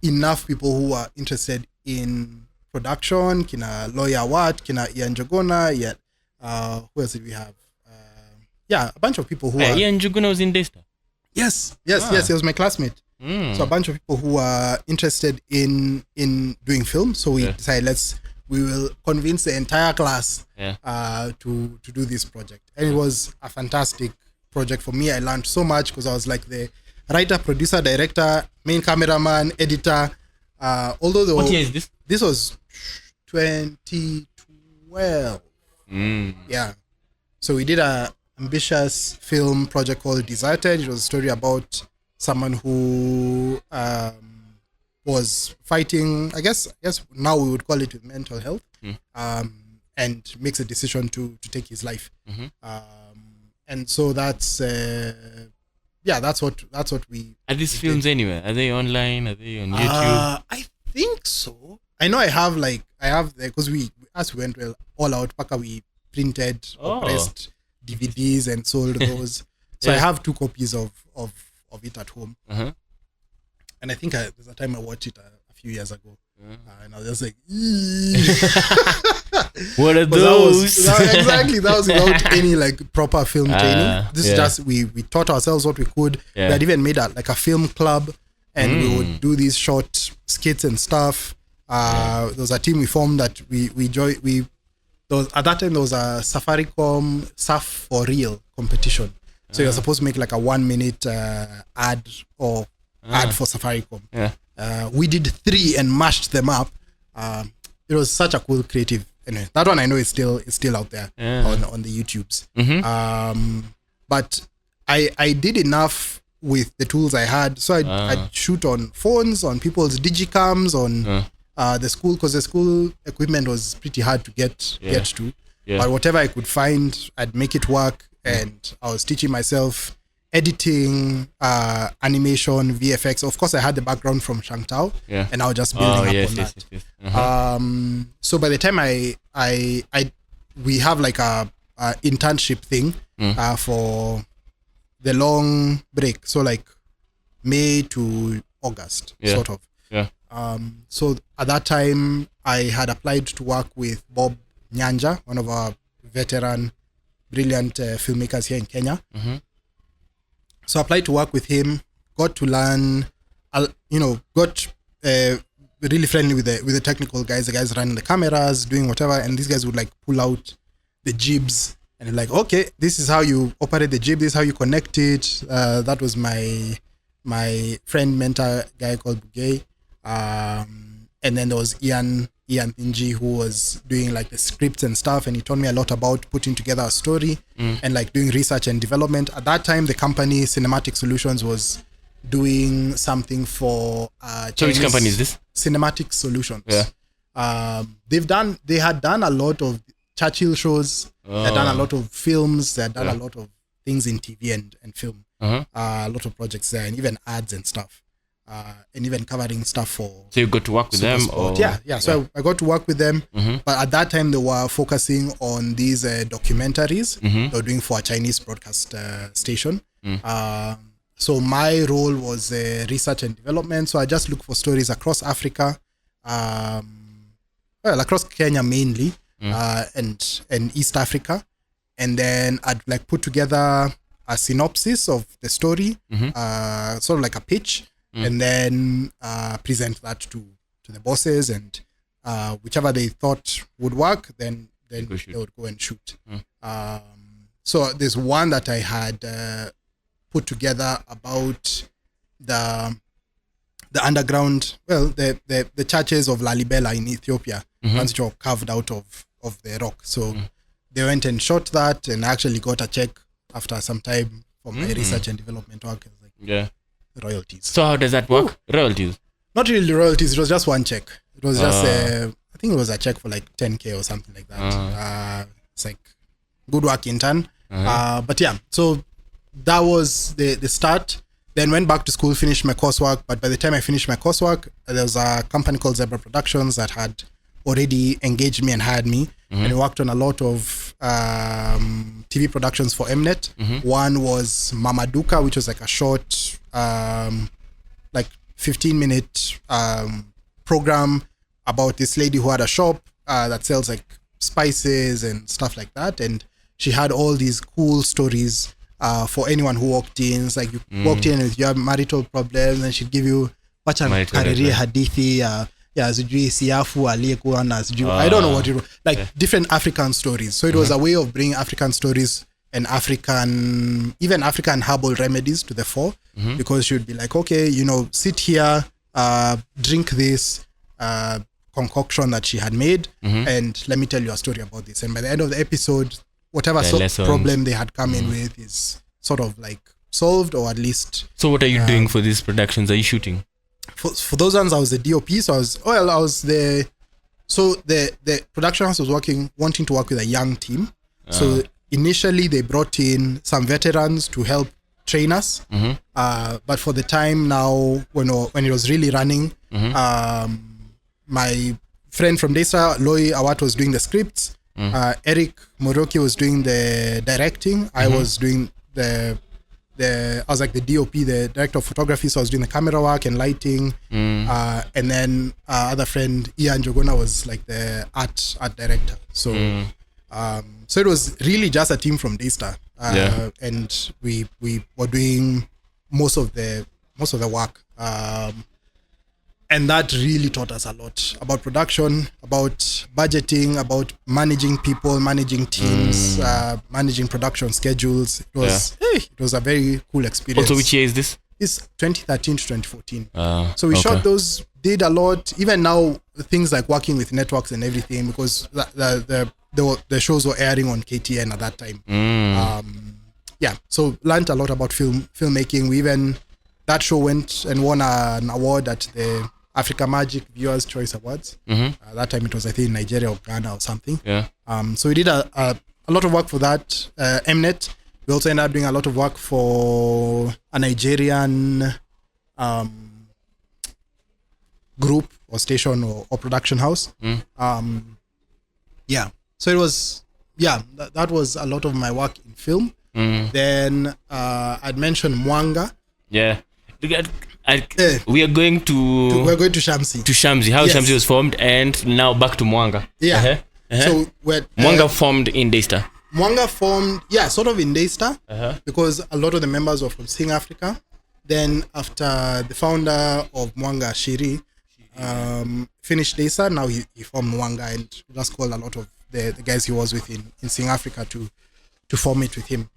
enough people who were interested in production. Kina Lawyer Watt, Kina Ian Jogona, who else did we have? A bunch of people who are... Ian Jogona was in Daystar? Yes, he was my classmate. So a bunch of people who are interested in doing film. So we decided we will convince the entire class to do this project. And it was a fantastic project for me. I learned so much because I was like the writer, producer, director, main cameraman, editor. What year is this? This was 2012. Yeah. So we did a ambitious film project called Deserted. It was a story about someone who was fighting, I guess now we would call it with mental health, and makes a decision to take his life. And so that's what we... Are these films anywhere? Are they online? Are they on YouTube? I think so. I know I have because as we went all out, Paka, we printed or pressed DVDs and sold those. So I have 2 copies of it at home. And I think there's a time I watched it a few years ago. And I was just like, what are those? Exactly, that was without any like proper film training. This is just we taught ourselves what we could. We had even made a film club, and we would do these short skits and stuff. There was a team we formed that we joined. At that time there was a Safaricom Surf for Real competition. So you're supposed to make like a 1 minute ad for Safaricom. We did 3 and mashed them up. It was such a cool creative. Anyway, that one I know is still out there on the YouTubes. But I did enough with the tools I had. So I'd shoot on phones, on people's digicams, on the school, because the school equipment was pretty hard to get to. But whatever I could find, I'd make it work. And I was teaching myself editing, animation, VFX. Of course, I had the background from Shangtao, and I was just building up on that. So by the time we have like a internship thing for the long break, so like May to August, sort of. So at that time, I had applied to work with Bob Nyanja, one of our veteran, brilliant filmmakers here in Kenya. So I applied to work with him, got to learn, got really friendly with the technical guys, the guys running the cameras, doing whatever, and these guys would like pull out the jibs and like, okay, this is how you operate the jib, this is how you connect it. That was my friend, mentor guy called Bugay. And then there was Ian Thinji, who was doing like the scripts and stuff, and he taught me a lot about putting together a story and like doing research and development. At that time, the company Cinematic Solutions was doing something for so which company is this? Cinematic Solutions. They had done a lot of Churchill shows, they had done a lot of films, they had done a lot of things in TV and film, a lot of projects there, and even ads and stuff. And even covering stuff for... So you got to work with them? Or? So I got to work with them. But at that time, they were focusing on these documentaries they were doing for a Chinese broadcast station. So my role was research and development. So I just look for stories across Africa, across Kenya mainly, and East Africa. And then I'd like put together a synopsis of the story, sort of like a pitch. And then present that to the bosses, and whichever they thought would work, then they would go and shoot. So there's one that I had put together about the underground, the churches of Lalibela in Ethiopia. ones which were carved out of the rock. So they went and shot that, and actually got a check after some time for my research and development work. It was like, Yeah. royalties. So how does that work? Royalties. Not really royalties. It was just one check. It was just I think it was a check for like 10K or something like that. It's like good work intern. But yeah, so that was the start. Then went back to school, finished my coursework. But by the time I finished my coursework, there was a company called Zebra Productions that had already engaged me and hired me. And I worked on a lot of TV productions for Mnet. One was Mamaduka, which was like a short, like 15-minute program about this lady who had a shop that sells like spices and stuff like that. And she had all these cool stories for anyone who walked in. It's like you walked in with your marital problems, and she'd give you wacha kariri hadithi ya sijui siafu aliyekuwa na sijui I don't know what it was, like different African stories. So it was a way of bringing African stories and even African herbal remedies to the fore, because she would be like, okay, sit here, drink this concoction that she had made, and let me tell you a story about this. And by the end of the episode, whatever problem they had come in with is sort of like solved, or at least. So what are you doing for these productions? Are you shooting? For those ones, I was the DOP. So I was the production house was wanting to work with a young team. So initially they brought in some veterans to help train us. But for the time now, when it was really running, my friend from Desa, Loi Awat, was doing the scripts. Eric Moroki was doing the directing. I was doing I was like the DOP, the director of photography, so I was doing the camera work and lighting. And then other friend Ian Jogona was like the art director. So so it was really just a team from Daystar. And we were doing most of the work. And that really taught us a lot about production, about budgeting, about managing people, managing teams, managing production schedules. It was a very cool experience. Also, which year is this? It's 2013 to 2014. So we shot those, did a lot. Even now, things like working with networks and everything, because the shows were airing on KTN at that time. So learned a lot about filmmaking. That show went and won an award at the Africa Magic Viewers Choice Awards. That time it was, I think, Nigeria or Ghana or something. So we did a lot of work for that. Mnet. We also ended up doing a lot of work for a Nigerian group or station or production house. So it was, that was a lot of my work in film. Then I'd mentioned Mwanga. We are going to Shamsi. To Shamsi. How Shamsi was formed, and now back to Mwanga. So Mwanga formed in Daystar. Mwanga formed, sort of in Daystar, because a lot of the members were from Sing Africa. Then after the founder of Mwanga, Shiri, finished Daystar, now he formed Mwanga, and just called a lot of the guys he was with in Sing Africa to form it with him.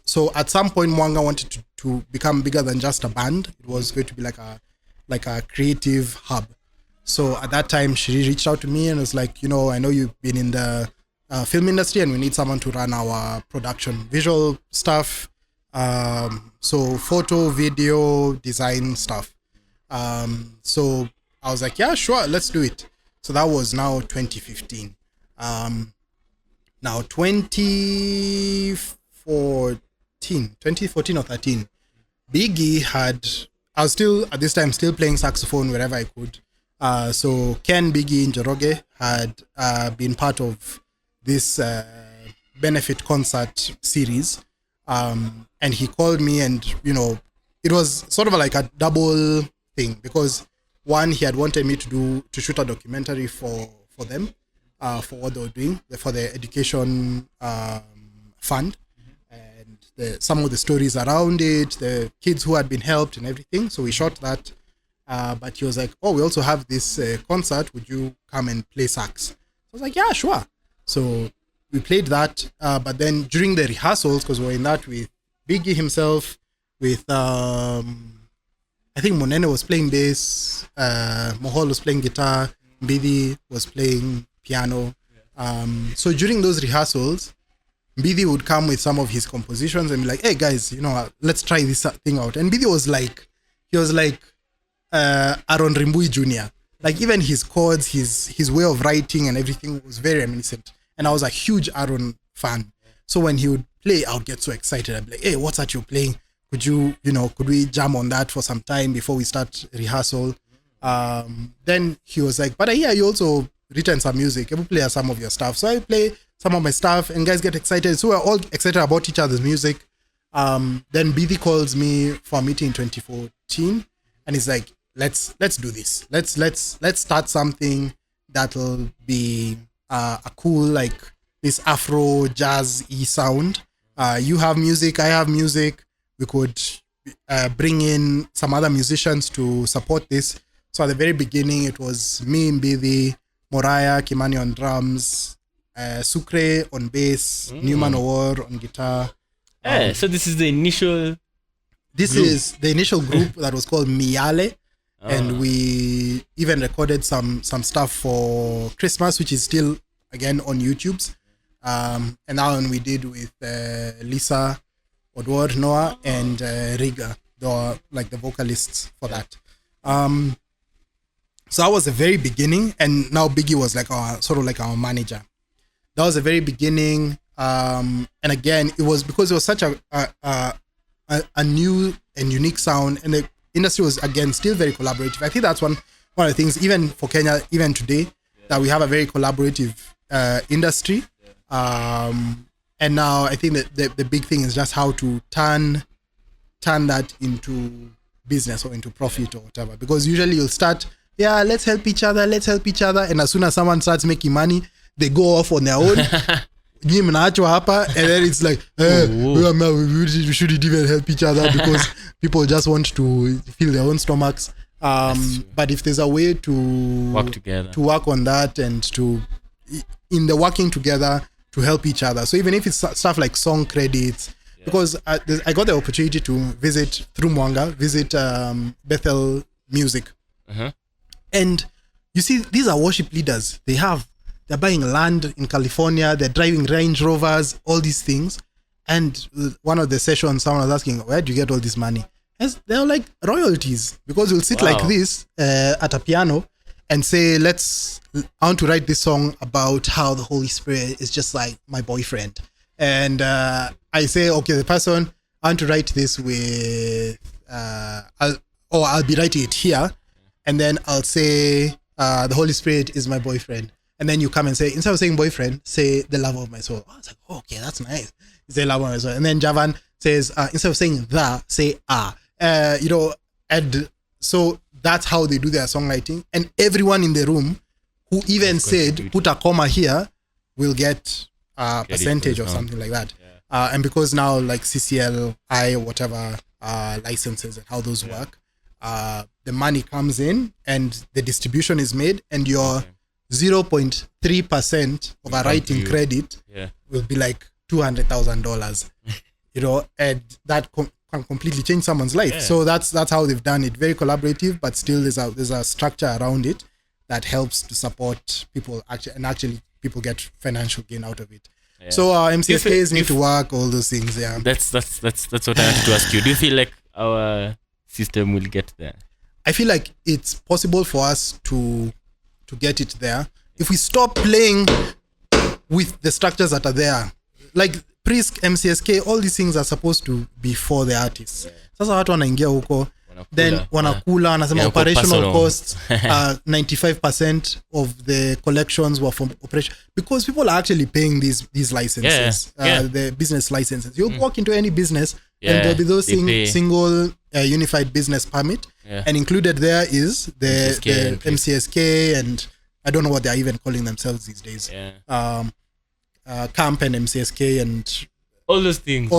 So at some point, Mwanga wanted to become bigger than just a band. It was going to be like a creative hub. So at that time, she reached out to me and was like, I know you've been in the film industry, and we need someone to run our production, visual stuff. So photo, video, design stuff. So I was like, yeah, sure, let's do it. So that was now 2015. Now 2014 or 13, Biggie I was still, at this time, still playing saxophone wherever I could. So Ken Biggie Njoroge had been part of this benefit concert series. And he called me, and, it was sort of like a double thing, because one, he had wanted me to shoot a documentary for them, for what they were doing, for the education fund, and some of the stories around it, the kids who had been helped and everything. So we shot that. But he was like, we also have this concert. Would you come and play sax? I was like, yeah, sure. So we played that. But then during the rehearsals, because we were in that with Biggie himself, with, I think Monene was playing bass, Mohol was playing guitar, Mbidi was playing piano. So during those rehearsals, Mbidi would come with some of his compositions and be like, hey guys, let's try this thing out. And Mbidi was like Aaron Rimbui Jr. Like even his chords, his way of writing and everything was very reminiscent. And I was a huge Aaron fan. So when he would play, I would get so excited. I'd be like, hey, what's that you're playing? Could we jam on that for some time before we start rehearsal? Then he was like, but I hear you also written some music. Can we play some of your stuff? So I play some of my stuff and guys get excited. So we're all excited about each other's music. Then BD calls me for a meeting in 2014 and he's like, let's do this. Let's start something that'll be a cool, like this Afro jazz-y sound. You have music, I have music. We could bring in some other musicians to support this. So at the very beginning, it was me, Mbidi, Moraya, Kimani on drums, Sucre on bass, Newman Awar on guitar. So this is the initial is the initial group that was called Miale. And we even recorded some stuff for Christmas, which is still, again, on YouTube's. And that one we did with Lisa, Odward, Noah, and Riga. They were like the vocalists for that. So that was the very beginning, and now Biggie was like our manager. That was the very beginning, and again, it was because it was such a new and unique sound, and the industry was again still very collaborative. I think that's one of the things, even for Kenya, even today, that we have a very collaborative industry. And now I think that the big thing is just how to turn that into business or into profit or whatever. Because usually you'll start, let's help each other. And as soon as someone starts making money, they go off on their own. And then it's like, we shouldn't even help each other because people just want to fill their own stomachs. But if there's a way to work together, to work on that and in the working together, to help each other. So even if it's stuff like song credits, because I got the opportunity to visit through Mwanga, Bethel Music. And you see, these are worship leaders. They're buying land in California, they're driving Range Rovers, all these things. And one of the sessions, someone was asking, where do you get all this money? And they're like royalties, because you'll sit like this at a piano and say, I want to write this song about how the Holy Spirit is just like my boyfriend. And I say, okay, the person, I want to write this with, I'll be writing it here. And then I'll say, the Holy Spirit is my boyfriend. And then you come and say, instead of saying boyfriend, say the love of my soul. I was like, okay, that's nice. Say love of my soul. And then Javan says, instead of saying say and so that's how they do their songwriting. And everyone in the room who even said, put a comma here, will get a percentage or something like that. And because now like CCLI, whatever licenses and how those work, the money comes in and the distribution is made, and your 0.3% of a writing credit will be like $200,000, and that can completely change someone's life. So that's how they've done it. Very collaborative, but still there's a structure around it that helps to support people actually people get financial gain out of it. So MCSKs need to work, all those things. That's what I wanted to ask you. Do you feel like our system will get there? I feel like it's possible for us to get it there if we stop playing with the structures that are there. Like Prisk, MCSK, all these things are supposed to be for the artists. Sasa watu wanaingia huko, then wanakula, wanasema operational costs, 95% of the collections were from operation, because people are actually paying these licenses, the business licenses. You'll walk into any business and there'll be those single unified business permit, and included there is the MCSK, and I don't know what they're even calling themselves these days. Camp and MCSK and all those things.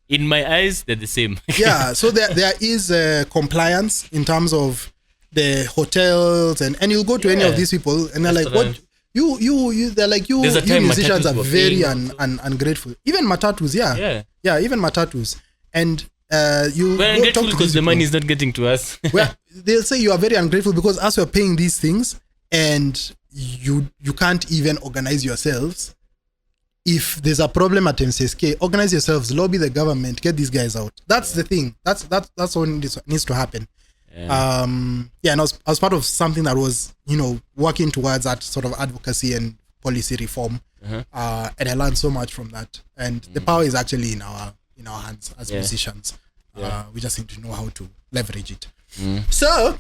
In my eyes, they're the same. So there is compliance in terms of the hotels, and you'll go to any of these people and they're like, what you they're like, you musicians are very ungrateful. Even matatus, even matatus. And you we're ungrateful because the money is not getting to us. Well, they'll say you are very ungrateful because as we're paying these things, and you can't even organize yourselves. If there's a problem at MCSK, organize yourselves, lobby the government, get these guys out. That's the thing. That's what needs to happen. Yeah. And I was part of something that was, working towards that sort of advocacy and policy reform. And I learned so much from that. And the power is actually in our hands as musicians. We just need to know how to leverage it. So,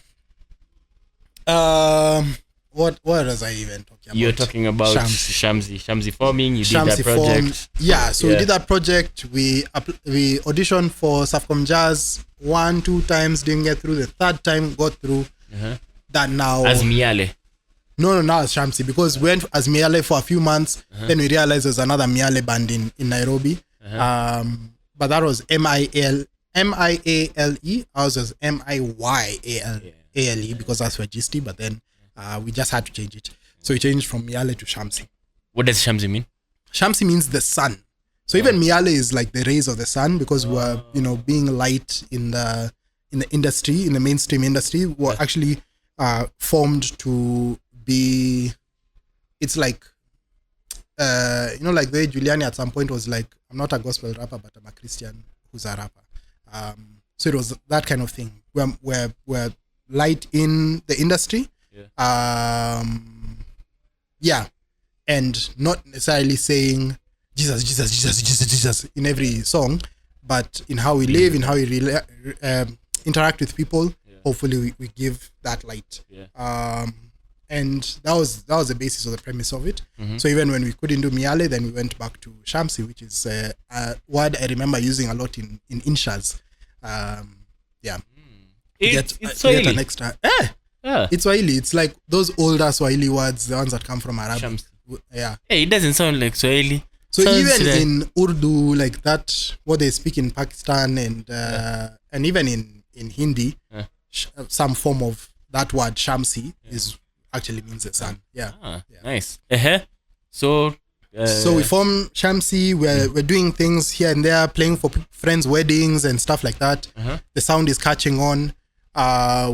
what was I even talking about? You're talking about Shamsi forming. You did that project. We did that project. We auditioned for Saxophone Jazz 1-2 times, didn't get through. The third time got through. That now as Miale. No, as Shamsi, because we went as Miale for a few months. Then we realized there's another Miale band in Nairobi. But that was MIALE. Ours was MIYALE because that's for GST. But then we just had to change it. So we changed from Miale to Shamsi. What does Shamsi mean? Shamsi means the sun. So even Miale is like the rays of the sun, because we're being light in the industry, in the mainstream industry. We're actually formed to be. It's like like the way Giuliani at some point was like, I'm not a gospel rapper, but I'm a Christian who's a rapper. So it was that kind of thing. We're light in the industry. And not necessarily saying Jesus in every song, but in how we live, in how we interact with people. Hopefully we give that light. And that was the basis of the premise of it. So even when we couldn't do Miale, then we went back to Shamsi, which is a word I remember using a lot in Inshas. It's Swahili. Get an extra. It's Swahili. It's like those older Swahili words, the ones that come from Arabic. Hey, it doesn't sound like Swahili. So even in Urdu, like that, what they speak in Pakistan and even in Hindi, some form of that word Shamsi is actually means the sun. Nice. So we form Shamsi. We're doing things here and there, playing for friends' weddings and stuff like that. The sound is catching on.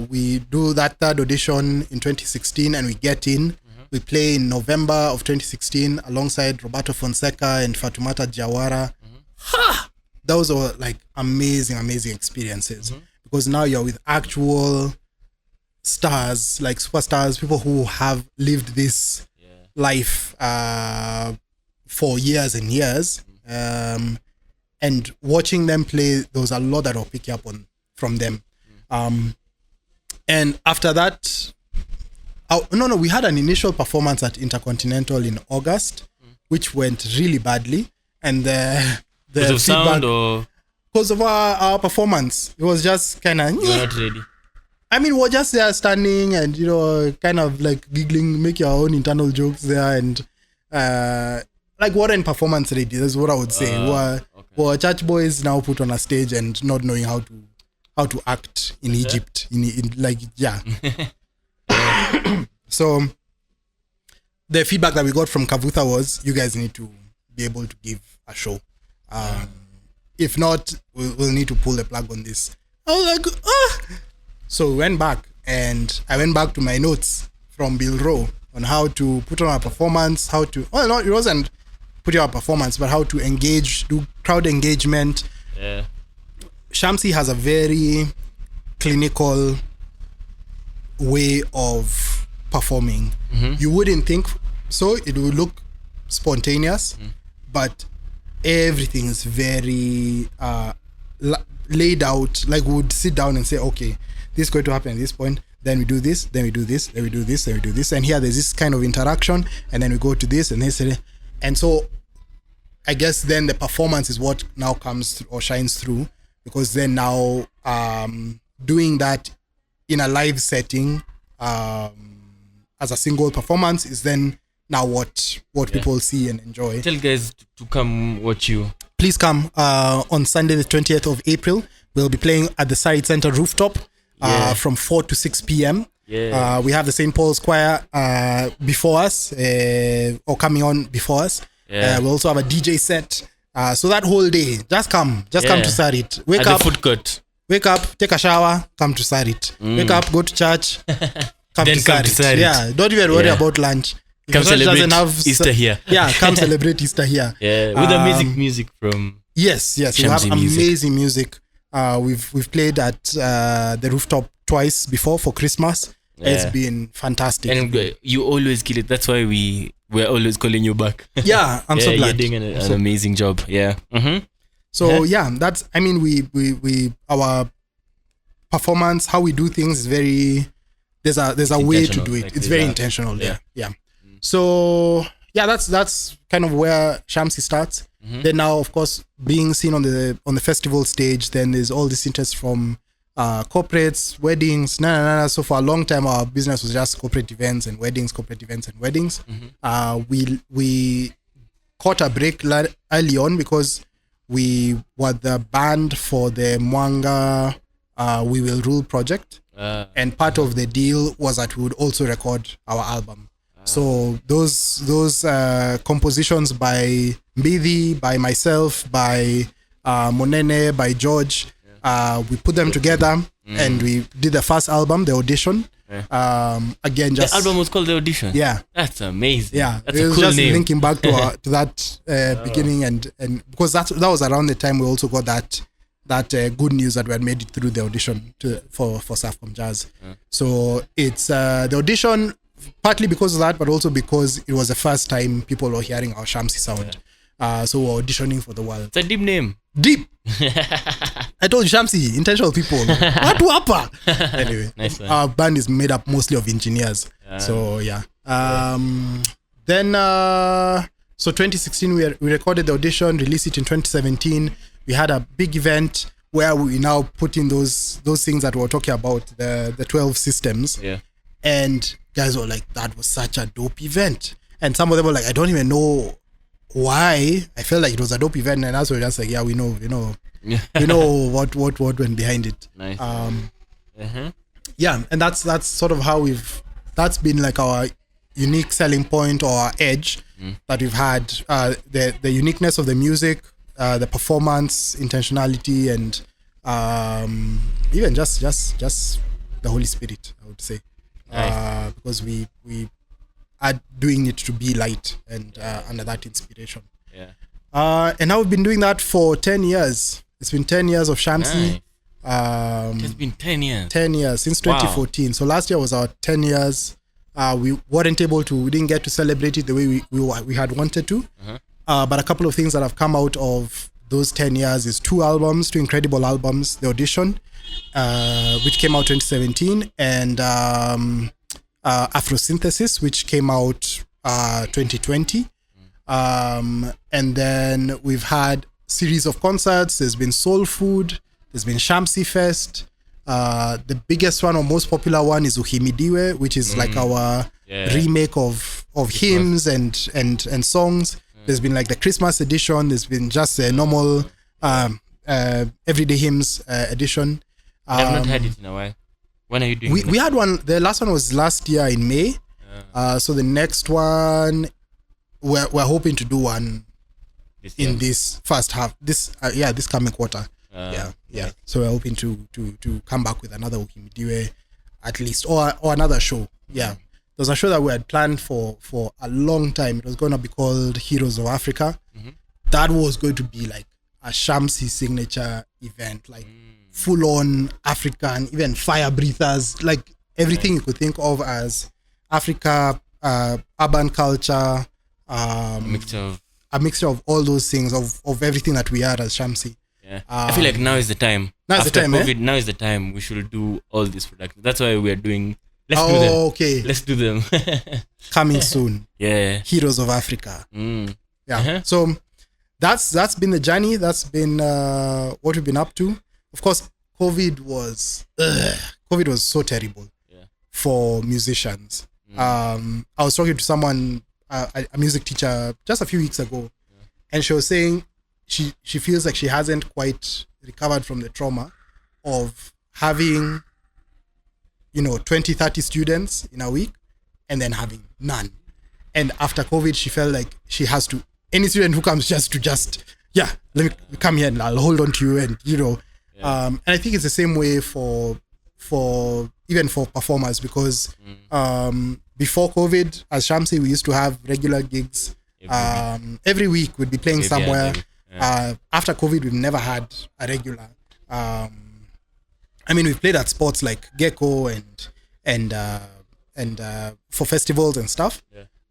We do that third audition in 2016 and we get in. We play in November of 2016 alongside Roberto Fonseca and Fatoumata Diawara. Those were like amazing experiences, because now you're with actual stars, like superstars, people who have lived this life for years and years. And watching them play, there was a lot that I'll pick up on from them. And after that, we had an initial performance at Intercontinental in August, which went really badly. And the because of sound or because of our performance, it was just kind of not ready. I mean, we're just there standing and kind of like giggling, make your own internal jokes there, and like we're in performance ready. That's what I would say. We're church boys now put on a stage and not knowing how to act in Egypt. So the feedback that we got from Kavutha was, you guys need to be able to give a show. If not, we'll need to pull the plug on this. I was like, So we went back, and I went back to my notes from Bill Rowe on how to put on a performance, it wasn't put on a performance, but how to engage, do crowd engagement. Shamsi has a very clinical way of performing. You wouldn't think so. It would look spontaneous, but everything is very laid out. Like we would sit down and say, okay, this is going to happen at this point, then we do this, then we do this, then we do this, then we do this, and here there's this kind of interaction, and then we go to this and this, and so I guess then the performance is what now comes or shines through, because then now doing that in a live setting as a single performance is then now what people see and enjoy. Tell guys to come watch you. Please come on Sunday the 20th of April. We'll be playing at the Side Center rooftop from 4 to 6 p.m. We have the St. Paul's Choir before us, or coming on before us. We also have a DJ set. So that whole day, just come to Sarit. Wake at up, the food court. Wake up, take a shower, come to Sarit. Wake up, go to church, come Then to come to Sarit. Sarit. Yeah, don't even worry Yeah. about lunch. If Come your church celebrate doesn't have Easter here. Yeah, come celebrate Easter here. Yeah, with amazing music from Yes, we have Shamsi music. amazing music. We've played at the rooftop twice before for Christmas. It's Yeah. been fantastic. And you always kill it. That's why we're always calling you back. yeah, I'm so Yeah, glad. You're doing an amazing job. Yeah. Mm-hmm. So that's. I mean, we our performance, how we do things is very. There's a way to intentional, do it. like It's there's very a- intentional. yeah. Yeah. So yeah, that's kind of where Shamsi starts. Then now, of course, being seen on the festival stage, then there's all this interest from corporates, weddings. So for a long time, our business was just corporate events and weddings, corporate events and weddings. We caught a break early on because we were the band for the Mwanga We Will Rule project. And part of the deal was that we would also record our album. So those compositions by Mbidi, by myself, by Monene, by George, we put them together and we did the first album, The Audition. Again, just The album was called The Audition. yeah. That's amazing. Yeah, That's it a was cool just name. linking back to that beginning and because that was around the time we also got that good news that we had made it through the audition for Saxophone Jazz. So it's the audition partly because of that, but also because it was the first time people were hearing our Shamsi sound. So we're auditioning for the world. It's a deep name. Deep. I told you, Shamsi, intentional people. What upper? Anyway, Nice one. our band is made up mostly of engineers. So yeah. Then so 2016 we recorded the audition, released it in 2017. We had a big event where we now put in those things that we were talking about, the 12 systems. Yeah. And guys were like, that was such a dope event. And some of them were like, I don't even know why. I felt like it was a dope event. And us were just like, yeah, we know what went behind it. Nice. Yeah, and that's sort of how that's been like our unique selling point or our edge that we've had. The uniqueness of the music, the performance, intentionality, and even just the Holy Spirit, I would say. Nice. Because we are doing it to be light and under that inspiration. Yeah. And now we've been doing that for 10 years. It's been 10 years of Shamsi. It's been 10 years. 10 years since 2014. So last year was our 10 years. We didn't get to celebrate it the way we had wanted to. But a couple of things that have come out of those 10 years is two incredible albums, The Audition, which came out 2017, and Afrosynthesis, which came out 2020. And then we've had series of concerts. There's been Soul Food, there's been Shamsi Fest. The biggest one or most popular one is Uhimidiwe, which is like our remake of hymns and songs. There's been like the Christmas edition. There's been just a normal everyday hymns edition. I've not had it in a while. When are you doing it? We had one. The last one was last year in May. So the next one, we're hoping to do one in this first half. This coming quarter. Yeah. So we're hoping to come back with another Ukimidiwe at least, or another show. Yeah. There was a show that we had planned for a long time. It was going to be called Heroes of Africa. That was going to be like a Shamsi signature event, like full on African, even fire breathers, like everything you could think of as Africa, urban culture, A mixture of all those things, of everything that we are as Shamsi. Yeah. I feel like now is the time. Now is the After time, COVID, now is the time we should do all these productions. That's why we are doing. Let's do them. Okay. Let's do them. Coming soon. Yeah. Heroes of Africa. Yeah. So that's been the journey. That's been what we've been up to. Of course, COVID was so terrible for musicians. I was talking to someone, a music teacher, just a few weeks ago, and she was saying she feels like she hasn't quite recovered from the trauma of having 20, 30 students in a week and then having none. And after COVID, she felt like she has to, any student who comes let me come here and I'll hold on to you, and and I think it's the same way for even for performers, because before COVID, as Shamsi, we used to have regular gigs. Every week we'd be playing somewhere. After COVID, we've never had a regular. I mean, we've played at spots like Gecko and for festivals and stuff.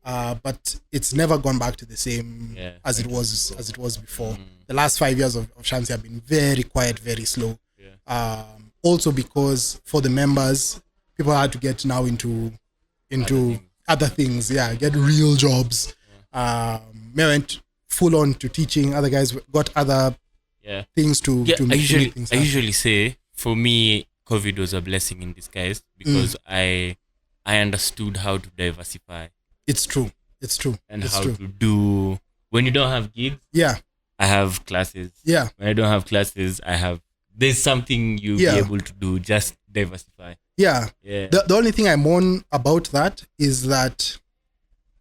But it's never gone back to the same as it was before. The last 5 years of Shamsi have been very quiet, very slow. Also because for the members, people had to get now into other things. Get real jobs. Me went full on to teaching. Other guys got other things to make things happen. I usually say, for me, COVID was a blessing in disguise, because I understood how to diversify. It's true. And how to do, when you don't have gigs, I have classes. When I don't have classes, there's something you'll be able to do, just diversify. The only thing I mourn about that is that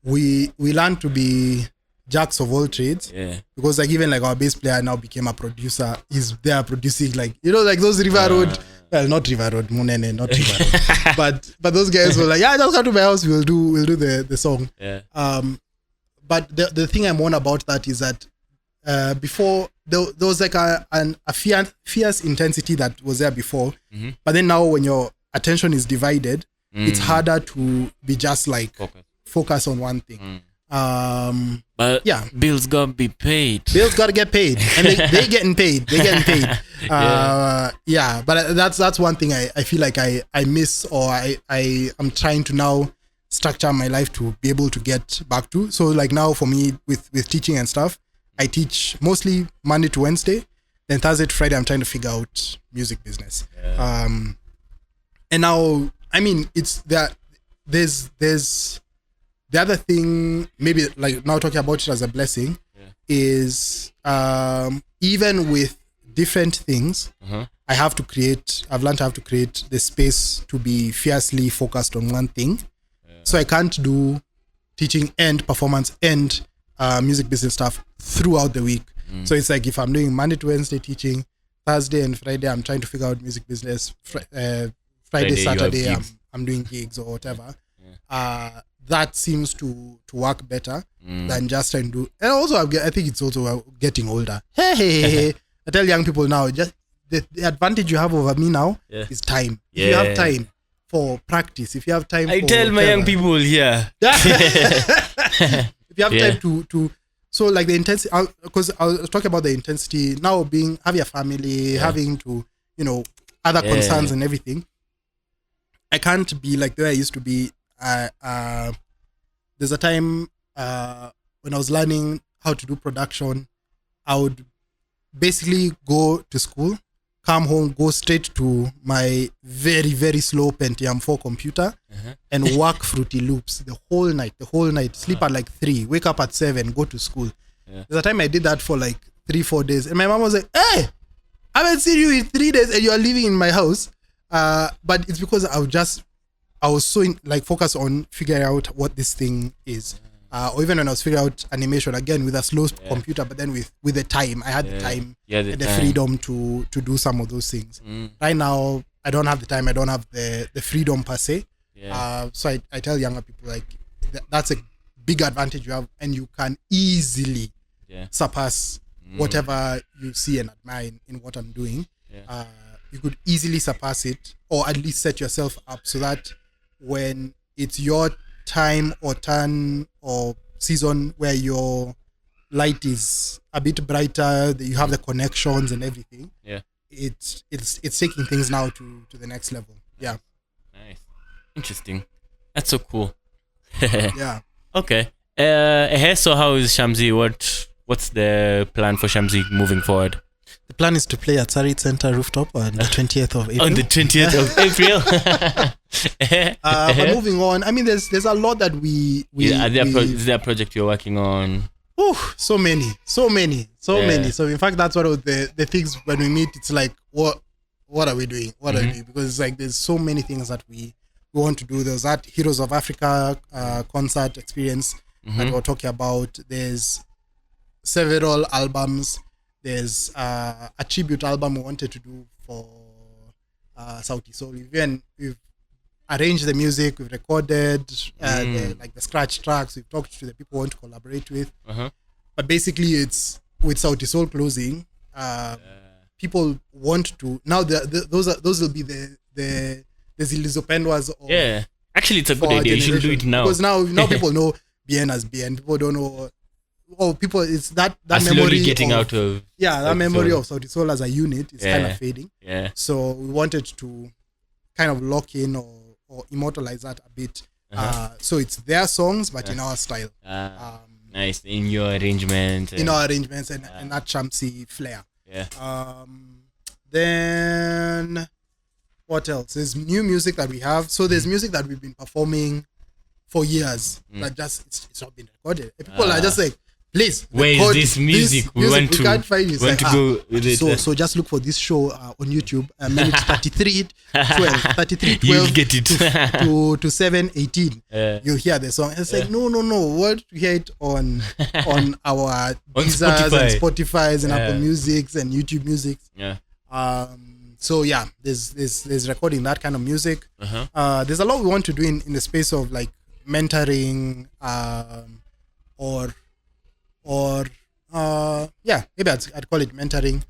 we learned to be jacks of all trades. Because like even like our bass player now became a producer. He's there producing, like, you know, like those River Road. Well, not River Road, Munene, not River Road. But those guys were like, just come to my house. We'll do the song. But the thing I mourn about that is that before there was like a fierce intensity that was there before. But then now when your attention is divided, it's harder to be just like focus on one thing. But bills gotta be paid. Bills gotta get paid, and they getting paid. But that's one thing I feel like I miss, or I am trying to now structure my life to be able to get back to. So like now for me with teaching and stuff, I teach mostly Monday to Wednesday. Then Thursday to Friday I'm trying to figure out music business. And now, I mean, it's that there's the other thing, maybe like now talking about it as a blessing, is even with different things, I've learned to have to create the space to be fiercely focused on one thing. So I can't do teaching and performance and music business stuff throughout the week. So it's like if I'm doing Monday to Wednesday teaching, Thursday and Friday I'm trying to figure out music business, Friday, Saturday I'm doing gigs or whatever. That seems to work better than just trying to do. And also I think it's also getting older. Hey. I tell young people now, just the advantage you have over me now is time. If you have time for practice, if you have time, I tell my young people here. If you have time to so like the intensity, because I was talking about the intensity now, having a family, having to, you know, other concerns and everything. I can't be like the way I used to be. There's a time when I was learning how to do production, I would basically go to school, come home, go straight to my very, very slow Pentium 4 computer and work Fruity Loops the whole night, sleep at like 3, wake up at 7, go to school. There's a time I did that for like 3-4 days and my mom was like, hey, I haven't seen you in 3 days and you are living in my house. But it's because I was so focused on figuring out what this thing is. Or even when I was figuring out animation, again with a slow computer, but then with the time, I had the time and the freedom to do some of those things. Right now, I don't have the time. I don't have the freedom per se. So I tell younger people, like, that's a big advantage you have, and you can easily surpass whatever you see and admire in what I'm doing. You could easily surpass it, or at least set yourself up so that when it's your time or turn or season where your light is a bit brighter, you have the connections and everything. It's taking things now to the next level. Nice. Interesting. That's so cool. Okay. So how is Shamsi? What's the plan for Shamsi moving forward? The plan is to play at Sarit Center rooftop on the 20th of April. On the 20th of April. But moving on, I mean, there's a lot that is there a project you're working on? So many. So in fact, that's one of the things when we meet. It's like, what are we doing? What are we doing? Because it's like there's so many things that we want to do. There's that Heroes of Africa concert experience that we're talking about. There's several albums. There's a tribute album we wanted to do for Sauti Soul. We've arranged the music, we've recorded the scratch tracks, we've talked to the people who want to collaborate with. But basically it's with Sauti Soul closing, people want to now those will be the zilizopendwas of actually it's a good idea. You should do it now because now people know BN as BN. People don't know people it's that slowly memory getting of, out of that memory Soul. of Sauti Soul as a unit is kind of fading. So we wanted to kind of lock in or immortalize that a bit. So it's their songs but in our style. Nice in your arrangement. In our arrangements and that Shamsi flair. Then what else? There's new music that we have. So there's music that we've been performing for years that just it's not been recorded. And people are just like, please, where is this music? We can't find it. Want to go with it. So just look for this show on YouTube. Minute 33, 12, 33, 12 You'll get it. to 7, 18. You'll hear the song. It's like, no. What you hear it on our Deezers and Spotify's and Apple Musics and YouTube Musics. So yeah, there's recording that kind of music. There's a lot we want to do in the space of like mentoring or maybe I'd call it mentoring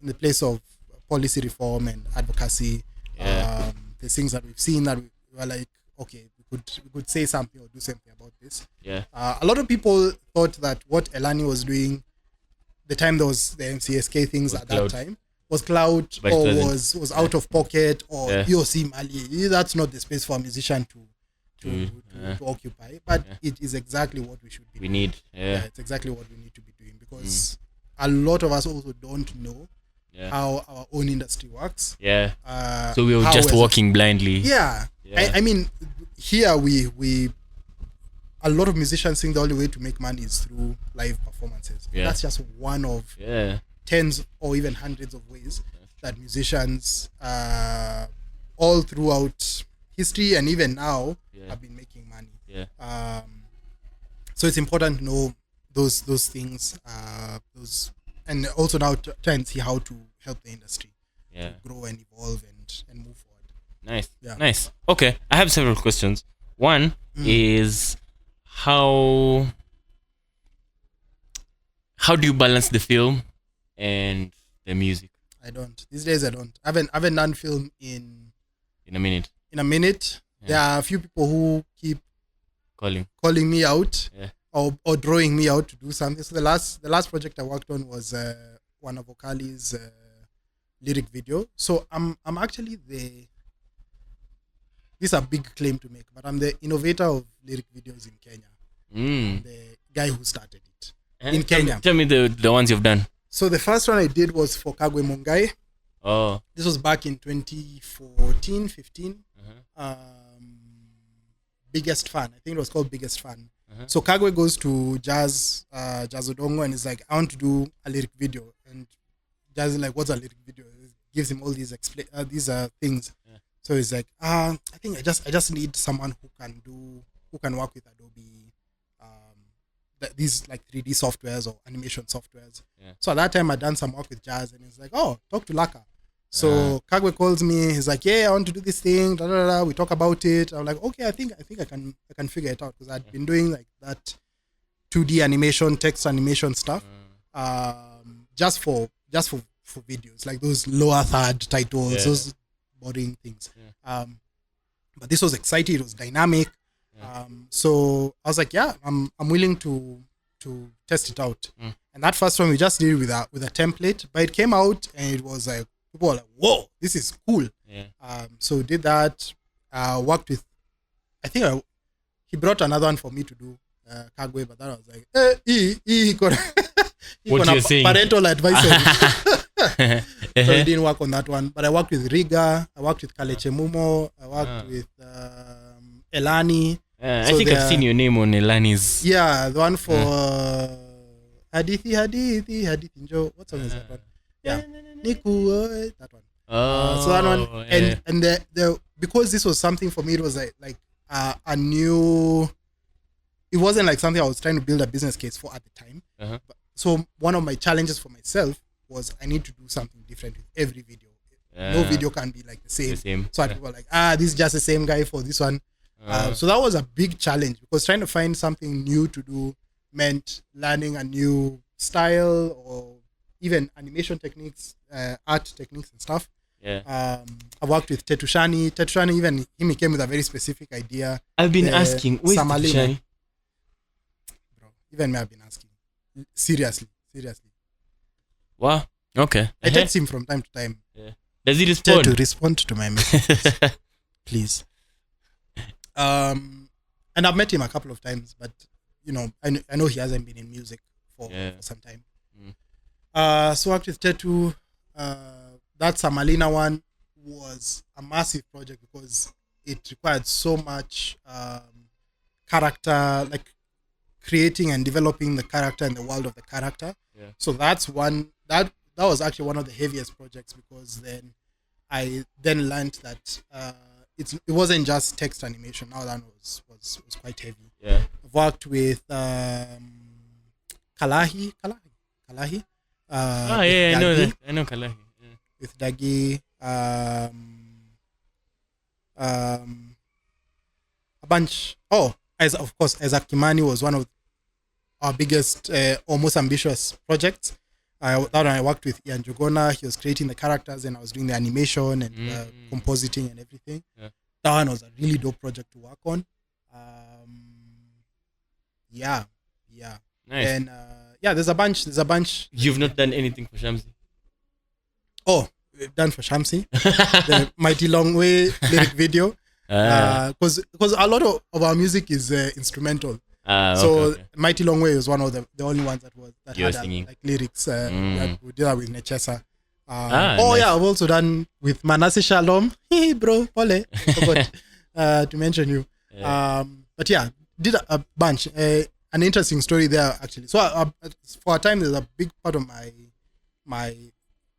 in the place of policy reform and advocacy. The things that we've seen that we were like, okay, we could say something or do something about this. A lot of people thought that what Elani was doing the time there was the MCSK things at that time was clout or was out of pocket or POC Mali. That's not the space for a musician to occupy, but it is exactly what we should be doing. Need it's exactly what we need to be doing because a lot of us also don't know how our own industry works. So we were just walking blindly. I mean here we a lot of musicians think the only way to make money is through live performances. That's just one of tens or even hundreds of ways that musicians all throughout history and even now have been making money. So it's important to know those things, and also now try and see how to help the industry to grow and evolve and move forward. Nice. Okay, I have several questions. One is how do you balance the film and the music? I don't. These days I don't. I haven't done film in a minute. There are a few people who keep calling me out or drawing me out to do something. So the last project I worked on was one of Vocali's lyric video. So I'm actually this is a big claim to make, but I'm the innovator of lyric videos in Kenya. The guy who started it in Kenya. Tell me the ones you've done. So the first one I did was for Kagwe Mungai. This was back in 2014, 15. Biggest Fan. I think it was called Biggest Fan. So Kagwe goes to Jazz Odongo and is like, I want to do a lyric video. And Jazz is like, what's a lyric video? It gives him all these things. So he's like, I think I just need someone who can work with Adobe, these like 3D softwares or animation softwares. So at that time I'd done some work with Jazz and he's like, oh, talk to Laka. So Kagwe calls me. He's like, yeah, I want to do this thing. We talk about it. I'm like, okay, I think I can figure it out because I'd been doing like that 2D animation, text animation stuff, just for videos, like those lower third titles, those boring things. But this was exciting. It was dynamic. So I was like, yeah, I'm willing to test it out. And that first one we just did with a template, but it came out and it was like, people were like, whoa, this is cool. So did that, worked with, I think he brought another one for me to do, Kagwe, but that was like, he got a parental advisory. So I didn't work on that one, but I worked with Riga, I worked with Kaleche Mumo, I worked with Elani. I think I've seen your name on Elani's. Yeah, the one for Hadithi Njo. What song is that one? Yeah, Niku, that one. So that one, and the because this was something for me, it was like a new. It wasn't like something I was trying to build a business case for at the time. So one of my challenges for myself was I need to do something different with every video. No video can be like the same. The same. So people were like, this is just the same guy for this one. So that was a big challenge because trying to find something new to do meant learning a new style or even animation techniques, art techniques and stuff. Yeah. I worked with Tetushani. Tetushani, even he came with a very specific idea. I've been asking, where's Samalina. Tetushani? Bro, even me, I've been asking. Seriously. Wow. Okay. I text him from time to time. Yeah. Does he Try respond? to respond to my messages, please. And I've met him a couple of times, but I know he hasn't been in music for some time. So worked with Tetu. That Samalina one was a massive project because it required so much character, like creating and developing the character and the world of the character. Yeah. So that's one that was actually one of the heaviest projects because then I learned that it wasn't just text animation. Now that was quite heavy. Yeah. I've worked with Kalahi. I know that. I know Kalahi. Yeah. With Dagi, a bunch. Of course, Isaac Kimani was one of our biggest or most ambitious projects. That one I worked with Ian Jogona. He was creating the characters and I was doing the animation and compositing and everything. Yeah. That one was a really dope project to work on. Yeah. Nice. And there's a bunch. You've not done anything for Shamsi? Oh, we've done for Shamsi. The Mighty Long Way lyric video. Because a lot of our music is instrumental. Okay. Mighty Long Way was one of the only ones that had like lyrics. That we did that with Nechesa. Nice. I've also done with Manase Shalom. Hey bro, Pole. I forgot to mention you. But yeah, did a bunch. An interesting story there actually. So for a time, there's a big part of my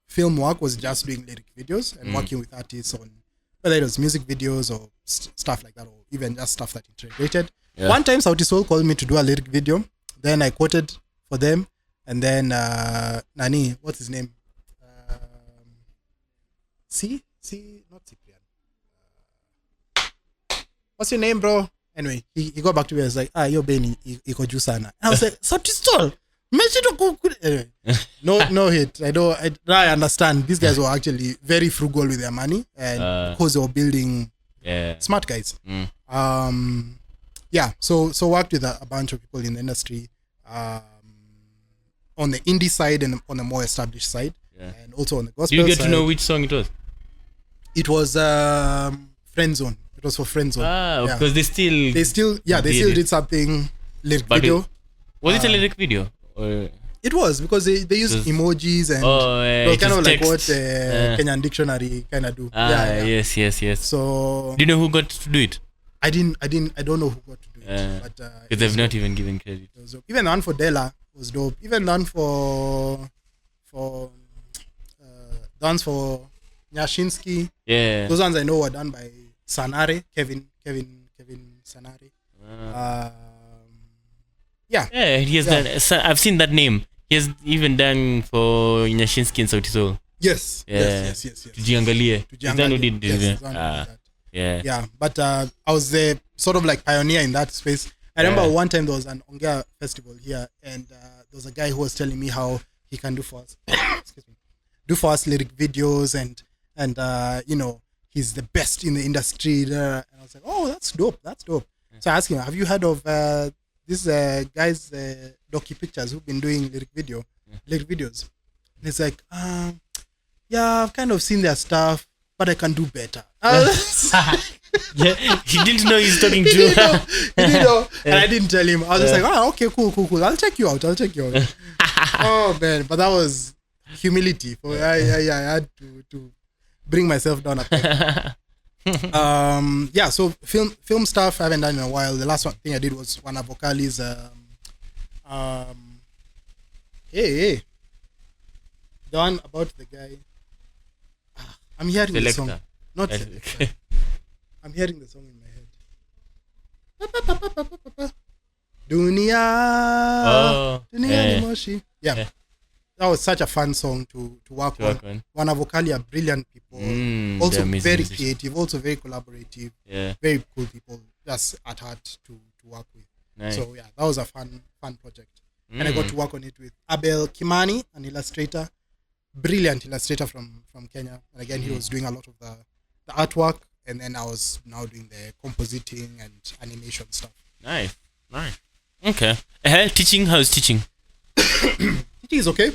film work was just doing lyric videos and working with artists on whether it was music videos or stuff like that, or even just stuff that integrated. Yeah. One time, Sauti Soul called me to do a lyric video. Then I quoted for them, and then Nani, what's his name? Not Cyprian. What's your name, bro? Anyway, he got back to me and was like, yo Benny, iko juu sana. And I was like, Sauti Soul, anyway, no hit. I understand. These guys were actually very frugal with their money, and because they were building smart guys. So worked with a bunch of people in the industry, on the indie side and on the more established side, and also on the gospel side. Do you get to know which song it was? It was Friend Zone. It was for Friend Zone. Because they still did something lyric video. Was it a lyric video? Or? It was because they use emojis and it was kind of like what Kenyan dictionary kind of do. Yes. So do you know who got to do it? I don't know who got to do it, but because they've not even given credit. Even the one for Della was dope. Even the one for the ones for Nyashinsky. Yeah, those ones I know were done by Sanare, Kevin Sanare. He has done. I've seen that name. He has even done for Nyashinsky and Sauti Soul. Yes. Tujiangalie. He's done who did that. But I was the sort of like pioneer in that space. I remember one time there was an Ongea festival here, and there was a guy who was telling me how he can do for us lyric videos and he's the best in the industry. And I was like, oh, that's dope. So I asked him, have you heard of these guys, Doki Pictures, who've been doing lyric videos? And he's like, I've kind of seen their stuff, but I can do better. He didn't know he's talking to He didn't know. And I didn't tell him. I was just like, okay, cool. I'll check you out. Oh man, but that was humility. I had to bring myself down a peg. So film stuff I haven't done in a while. The last thing I did was one of Vocali's the one about the guy. I'm hearing the song. Not Selector. I'm hearing the song in my head. Dunia ni moshi. that was such a fun song to work on. Wana Vocali are brilliant people, also very creative, also very collaborative, very cool people, just at heart to work with. Nice. So yeah, that was a fun project. And I got to work on it with Abel Kimani, an illustrator, brilliant illustrator from Kenya. And again, he was doing a lot of the artwork, and then I was now doing the compositing and animation stuff. Nice. Okay. Teaching, how's teaching? Teaching is okay.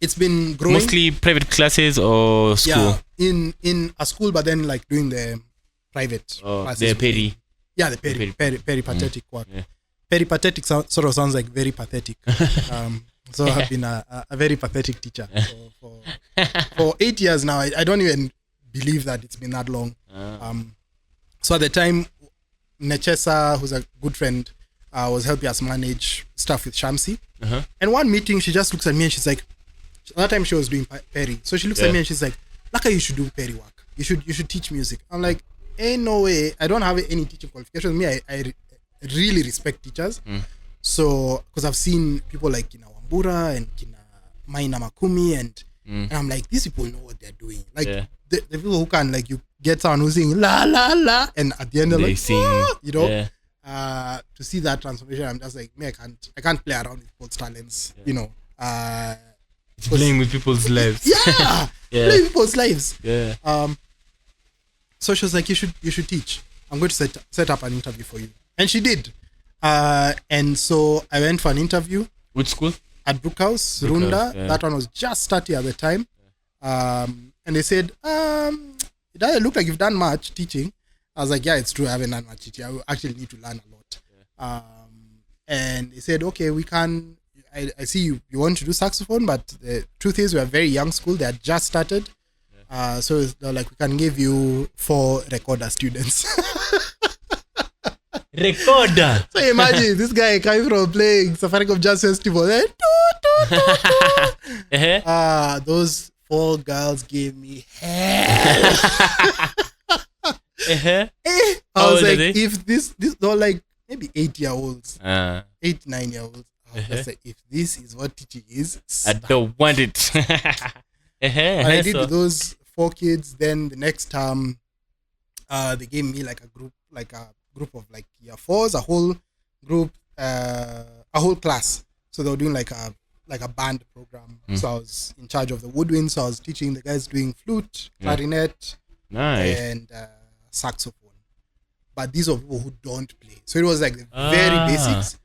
It's been growing. Mostly private classes or school? Yeah, in a school, but then like doing the private classes. The peri. Yeah, the peripatetic work. Yeah. Peripatetic sort of sounds like very pathetic. So I've been a very pathetic teacher for 8 years now. I don't even believe that it's been that long. So at the time, Nechesa, who's a good friend, was helping us manage stuff with Shamsi. And one meeting, she just looks at me and she's like, that time she was doing peri. So she looks at me and she's like, Laka, you should do peri work. You should teach music. I'm like, ain't no way. I don't have any teaching qualifications. Me, I really respect teachers. So, because I've seen people like Kina Wambura and Kina Maina Makumi and I'm like, these people know what they're doing. Like the people who can, like, you get someone who's singing la la la and at the end they're like, sing, you know. To see that transformation, I'm just like, me, I can't play around with people's talents, you know. Playing with people's lives. Playing with people's lives. So she was like, you should teach. I'm going to set up an interview for you. And she did. And so I went for an interview. Which school? At Brookhouse, Runda. That one was just starting at the time. And they said, it doesn't look like you've done much teaching. I was like, yeah, it's true. I haven't done much teaching. I will actually need to learn a lot. And they said, okay, we can. I see you want to do saxophone, but the truth is we're a very young school. They had just started. So they're like, we can give you 4 recorder students. Recorder. So imagine this guy coming from playing Safaricom Jazz Festival. Those 4 girls gave me hell. I was like, if this they're like maybe 8-year-olds, 8-9-year-olds. I was like, if this is what teaching is, I don't want it. And I did those 4 kids. Then the next term, they gave me like a group of like year 4s, a whole group, a whole class. So they were doing like a band program. So I was in charge of the woodwind. So I was teaching the guys doing flute, clarinet, and saxophone. But these are people who don't play. So it was like the very basics.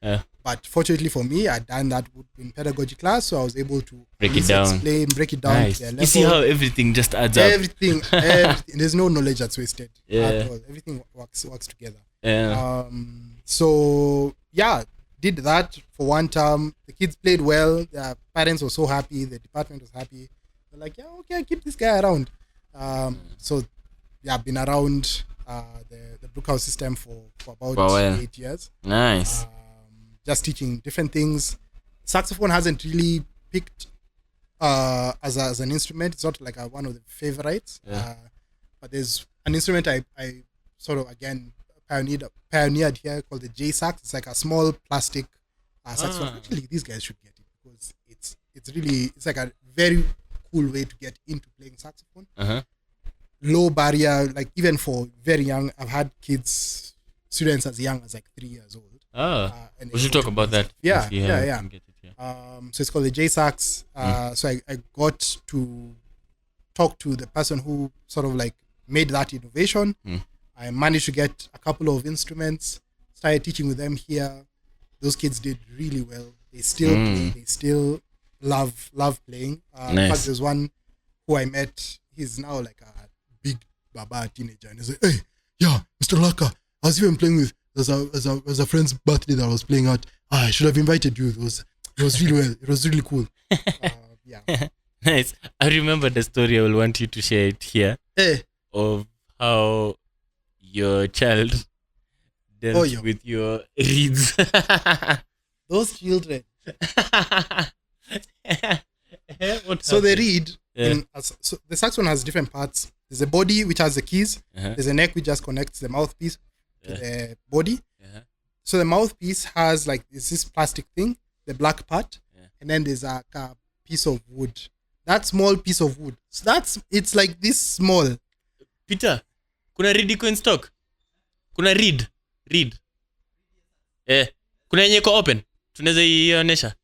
But fortunately for me, I'd done that in pedagogy class, so I was able to break it down to their level. You see how everything just adds up. Everything. There's no knowledge that's wasted at all. Everything works together. So did that for one term. The kids played well. Their parents were so happy. The department was happy. They're like, yeah, okay, keep this guy around. I've been around the Brookhouse system for about 8 years. Nice. Just teaching different things. Saxophone hasn't really picked as an instrument. It's not like one of the favorites. But there's an instrument I sort of again pioneered here called the J sax. It's like a small plastic saxophone. Actually, these guys should get it because it's like a very cool way to get into playing saxophone. Low barrier, like even for very young. I've had students as young as like 3 years old. And we should talk about that. Yeah. Get it, so it's called the J sax. So I got to talk to the person who sort of like made that innovation. I managed to get a couple of instruments, started teaching with them here. Those kids did really well. They still play. They still love playing. In fact, there's one who I met. He's now like a big baba teenager, and he's like, "Hey, yeah, Mr. Laka, I was even playing with as a friend's birthday that I was playing at. I should have invited you. It was really well. It was really cool." Nice. I remember the story. I will want you to share it here of how your child dealt with your reeds. Those children. So the reed, so the saxophone has different parts. There's a body which has the keys. There's a neck which just connects the mouthpiece to the body. So the mouthpiece has like this plastic thing, the black part, and then there's a piece of wood. That small piece of wood. So it's like this small. Peter, kuna reed iko in stock? Kuna reed. Kuna yenye iko open. Tunaweza ionyesha.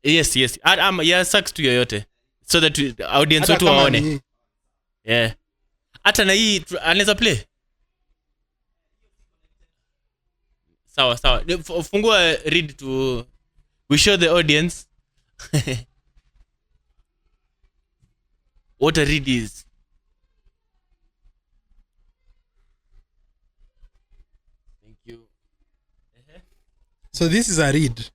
Yes. Yeah, sax tu yoyote. So that audience wetu waone. Yeah. Hata na hii anaweza play. Sawa. Fungua read to we show the audience what a reed is. Thank you. So this is a reed.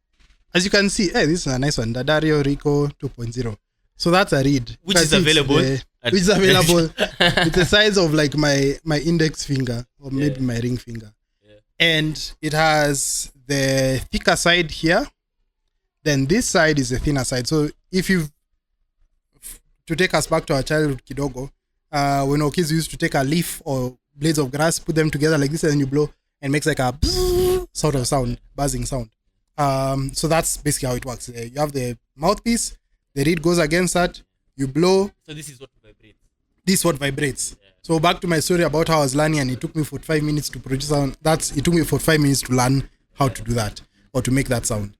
As you can see, this is a nice one. Daddario Rico 2.0. So that's a reed. Which is available. Which is available. It's the size of like my index finger or maybe my ring finger. Yeah. And it has the thicker side here. Then this side is the thinner side. So if to take us back to our childhood kidogo, when our kids used to take a leaf or blades of grass, put them together like this and then you blow and makes like a sort of sound, buzzing sound. So that's basically how it works. You have the mouthpiece, the reed goes against that, you blow. So this is what vibrates. This is what vibrates. Yeah. So back to my story about how I was learning and it took me 45 minutes to produce sound. It took me 45 minutes to learn how to do that or to make that sound.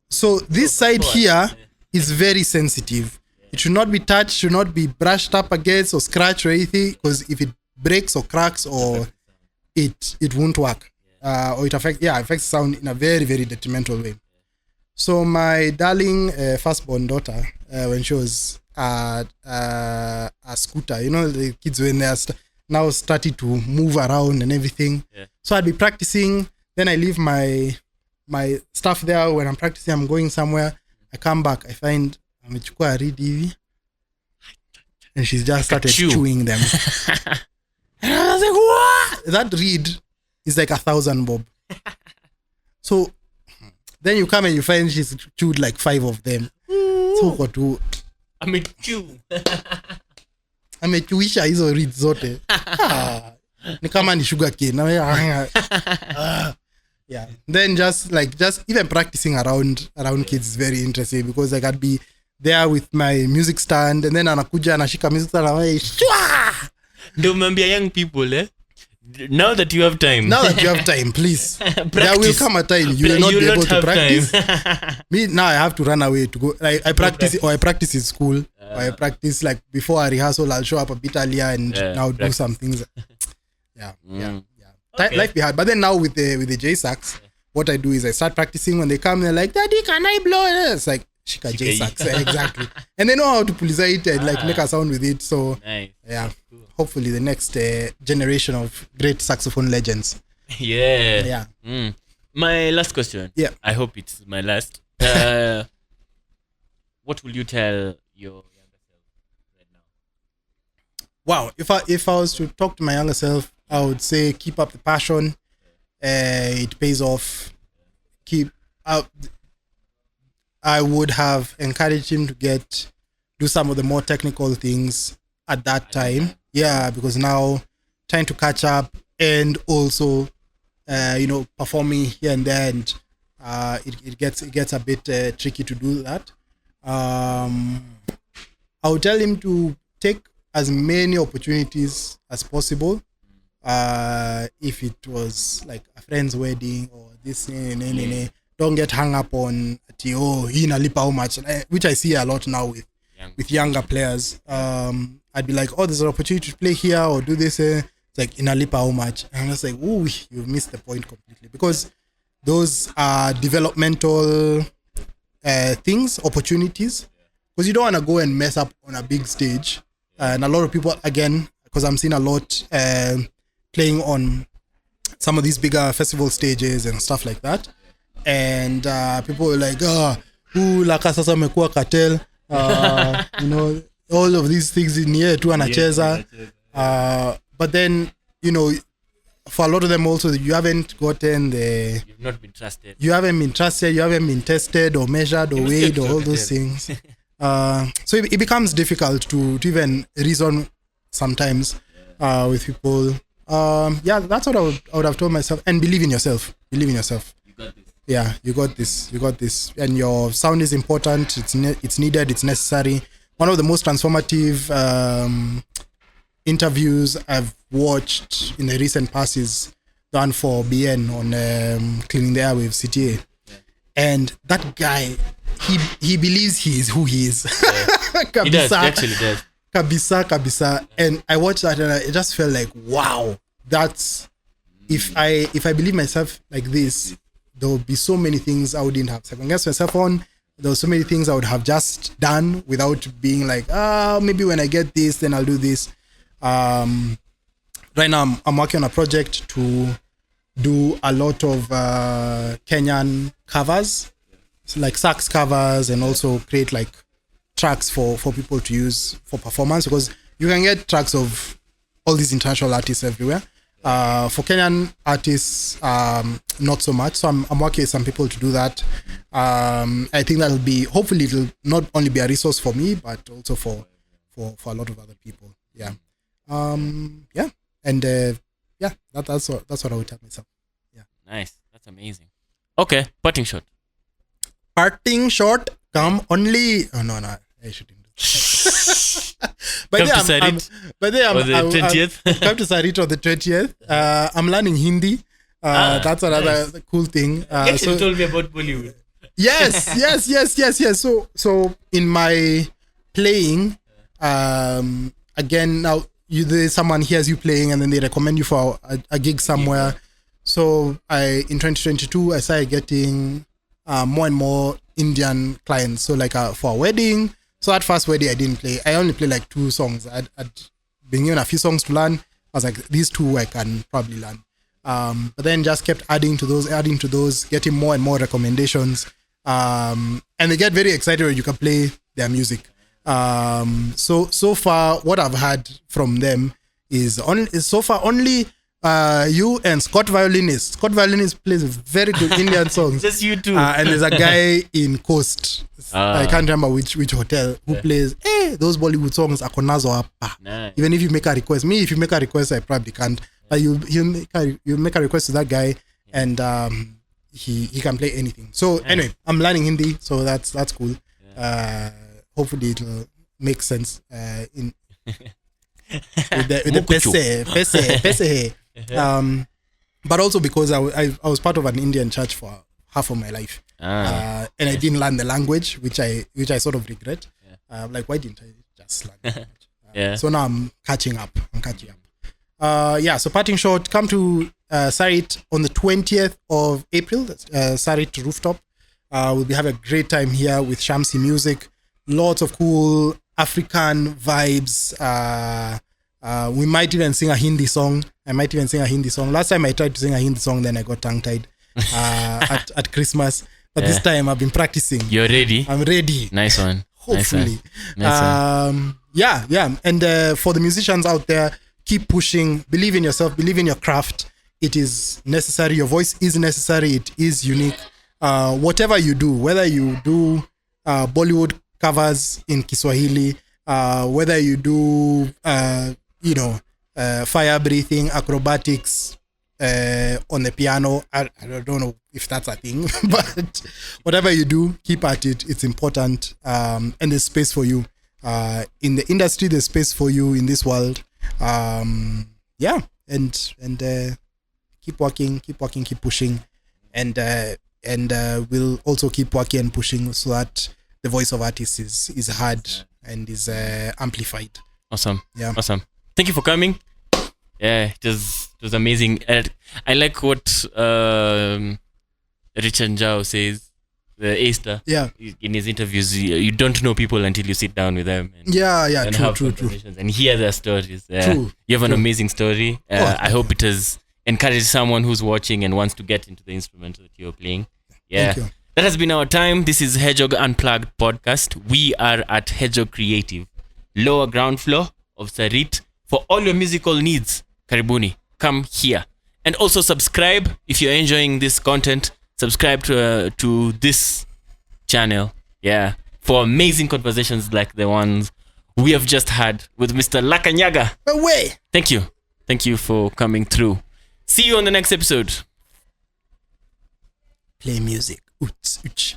So this side here is very sensitive. It should not be touched, should not be brushed up against or scratched or anything, because if it breaks or cracks or it won't work. Or it affects sound in a very, very detrimental way. So my darling firstborn daughter, when she was a scooter, the kids when they are now started to move around and everything. Yeah. So I'd be practicing, then I leave my stuff there. When I'm practicing, I'm going somewhere. I come back, I find amechukua reed hivi, and she's just started chewing them. And I was like, what? That reed is like 1,000 bob. So then you come and you find she's chewed like 5 of them. So what to amechuisha hizo reeds zote. Ni kama ni sugar cane. Yeah. Then just even practicing around kids is very interesting, because like I'd be there with my music stand and then anakuja anashika music stand and ndio umeambia young people now that you have time please there will come a time you will not be able to practice. Me now I have to run away to go. Like I practice in school, or I practice like before a rehearsal. I'll show up a bit earlier and now do some things. Okay. Life be hard, but then now with the J sax, what I do is I start practicing. When they come, they're like, "Daddy, can I blow it?" It's like shika J sax, exactly, and they know how to pulize it and like make a sound with it. So nice. Yeah, cool. Hopefully the next generation of great saxophone legends. Yeah. My last question. Yeah, I hope it's my last. What will you tell your younger self right now? Wow, if I was to talk to my younger self, I would say keep up the passion. It pays off. Keep up. I would have encouraged him to do some of the more technical things at that time. Yeah, because now trying to catch up and also, performing here and there, and it gets a bit tricky to do that. I would tell him to take as many opportunities as possible. If it was like a friend's wedding or this, don't get hung up on hii nalipa how much, which I see a lot now with younger players. I'd be like, there's an opportunity to play here or do this. It's like inalipa how much, and I was like, you've missed the point completely, because those are developmental things, opportunities, because you don't want to go and mess up on a big stage. And a lot of people, again, because I'm seeing a lot playing on some of these bigger festival stages and stuff like that, and people were like, Laka sasa amekuwa cartel, all of these things in here tu anacheza. But then for a lot of them also, you haven't gotten you've not been trusted, you haven't been tested or measured or weighed or all those things. So it becomes difficult to even reason sometimes with people. That's what I would have told myself. And believe in yourself. You got this. Yeah, you got this, and your sound is important. It's needed. It's necessary. One of the most transformative interviews I've watched in the recent past is the one for BN on Cleaning the Airwaves CTA, and that guy, he believes he is who he is. He does. He actually does. Kabisa. And I watched that and I just felt like, wow, that's if I believe myself like this, there would be so many things I wouldn't have second guessed myself on. There were so many things I would have just done without being like, maybe when I get this, then I'll do this. Right now I'm working on a project to do a lot of Kenyan covers, so like sax covers, and also create like tracks for people to use for performance, because you can get tracks of all these international artists everywhere. For Kenyan artists, not so much. So I'm working with some people to do that. I think that'll be, hopefully it'll not only be a resource for me, but also for a lot of other people. Yeah. And that's what I would tell myself. Yeah. Nice. That's amazing. Okay. Parting shot. Parting shot. Come only. Oh no, I shouldn't. But come yeah, to Sarit. But yeah, on the 20th. Come to Sarit on the 20th. I'm learning Hindi. That's another cool thing. You actually told me about Bollywood. Yes. So in my playing, again now there's someone hears you playing and then they recommend you for a gig somewhere. So in 2022 I started getting more and more Indian clients. So like for a wedding. So at first wedding I didn't play. I only played like 2 songs. I'd been given a few songs to learn. I was like, these 2 I can probably learn. But then just kept adding to those, getting more and more recommendations. And they get very excited when you can play their music. So far what I've had from them is only you and Scott Violinist. Scott Violinist plays very good Indian songs. Just you two. And there's a guy in Coast. I can't remember which hotel who plays those Bollywood songs. Akonazo apa. Nice. Even if you make a request, if you make a request, I probably can't. But you make a request to that guy, and he can play anything. So anyway, I'm learning Hindi, so that's cool. Hopefully it'll make sense in with the pese. But also because I was part of an Indian church for half of my life, and I didn't learn the language, which I sort of regret. Like, why didn't I just learn the language? So now I'm catching up. So parting shot, come to Sarit on the 20th of April, Sarit Rooftop. We'll be having a great time here with Shamsi music. Lots of cool African vibes. We might even sing a Hindi song. I might even sing a Hindi song. Last time I tried to sing a Hindi song, then I got tongue-tied at Christmas. But this time I've been practicing. You're ready? I'm ready. Nice one. Hopefully. Nice one. And for the musicians out there, keep pushing. Believe in yourself. Believe in your craft. It is necessary. Your voice is necessary. It is unique. Whatever you do, whether you do Bollywood covers in Kiswahili, whether you do fire breathing, acrobatics on the piano, I don't know if that's a thing, but whatever you do, keep at it. It's important, and there's space for you in the industry. There's space for you in this world. And keep working, keep pushing, and we'll also keep working and pushing so that the voice of artists is heard and is amplified. Awesome. Yeah. Awesome. Thank you for coming. Yeah, it was amazing. I like what Richard Njao says, the A-star. Yeah. In his interviews, you don't know people until you sit down with them. And, and true. And hear their stories. True. You have an amazing story. I hope it has encouraged someone who's watching and wants to get into the instrument that you're playing. Yeah. Thank you. That has been our time. This is Hedgehog Unplugged podcast. We are at Hedgehog Creative, lower ground floor of Sarit. For all your musical needs, karibuni, come here. And also subscribe if you're enjoying this content. Subscribe to this channel. Yeah. For amazing conversations like the ones we have just had with Mr. Laka Nyaga. Away. Thank you. Thank you for coming through. See you on the next episode. play music. Oots, ooch.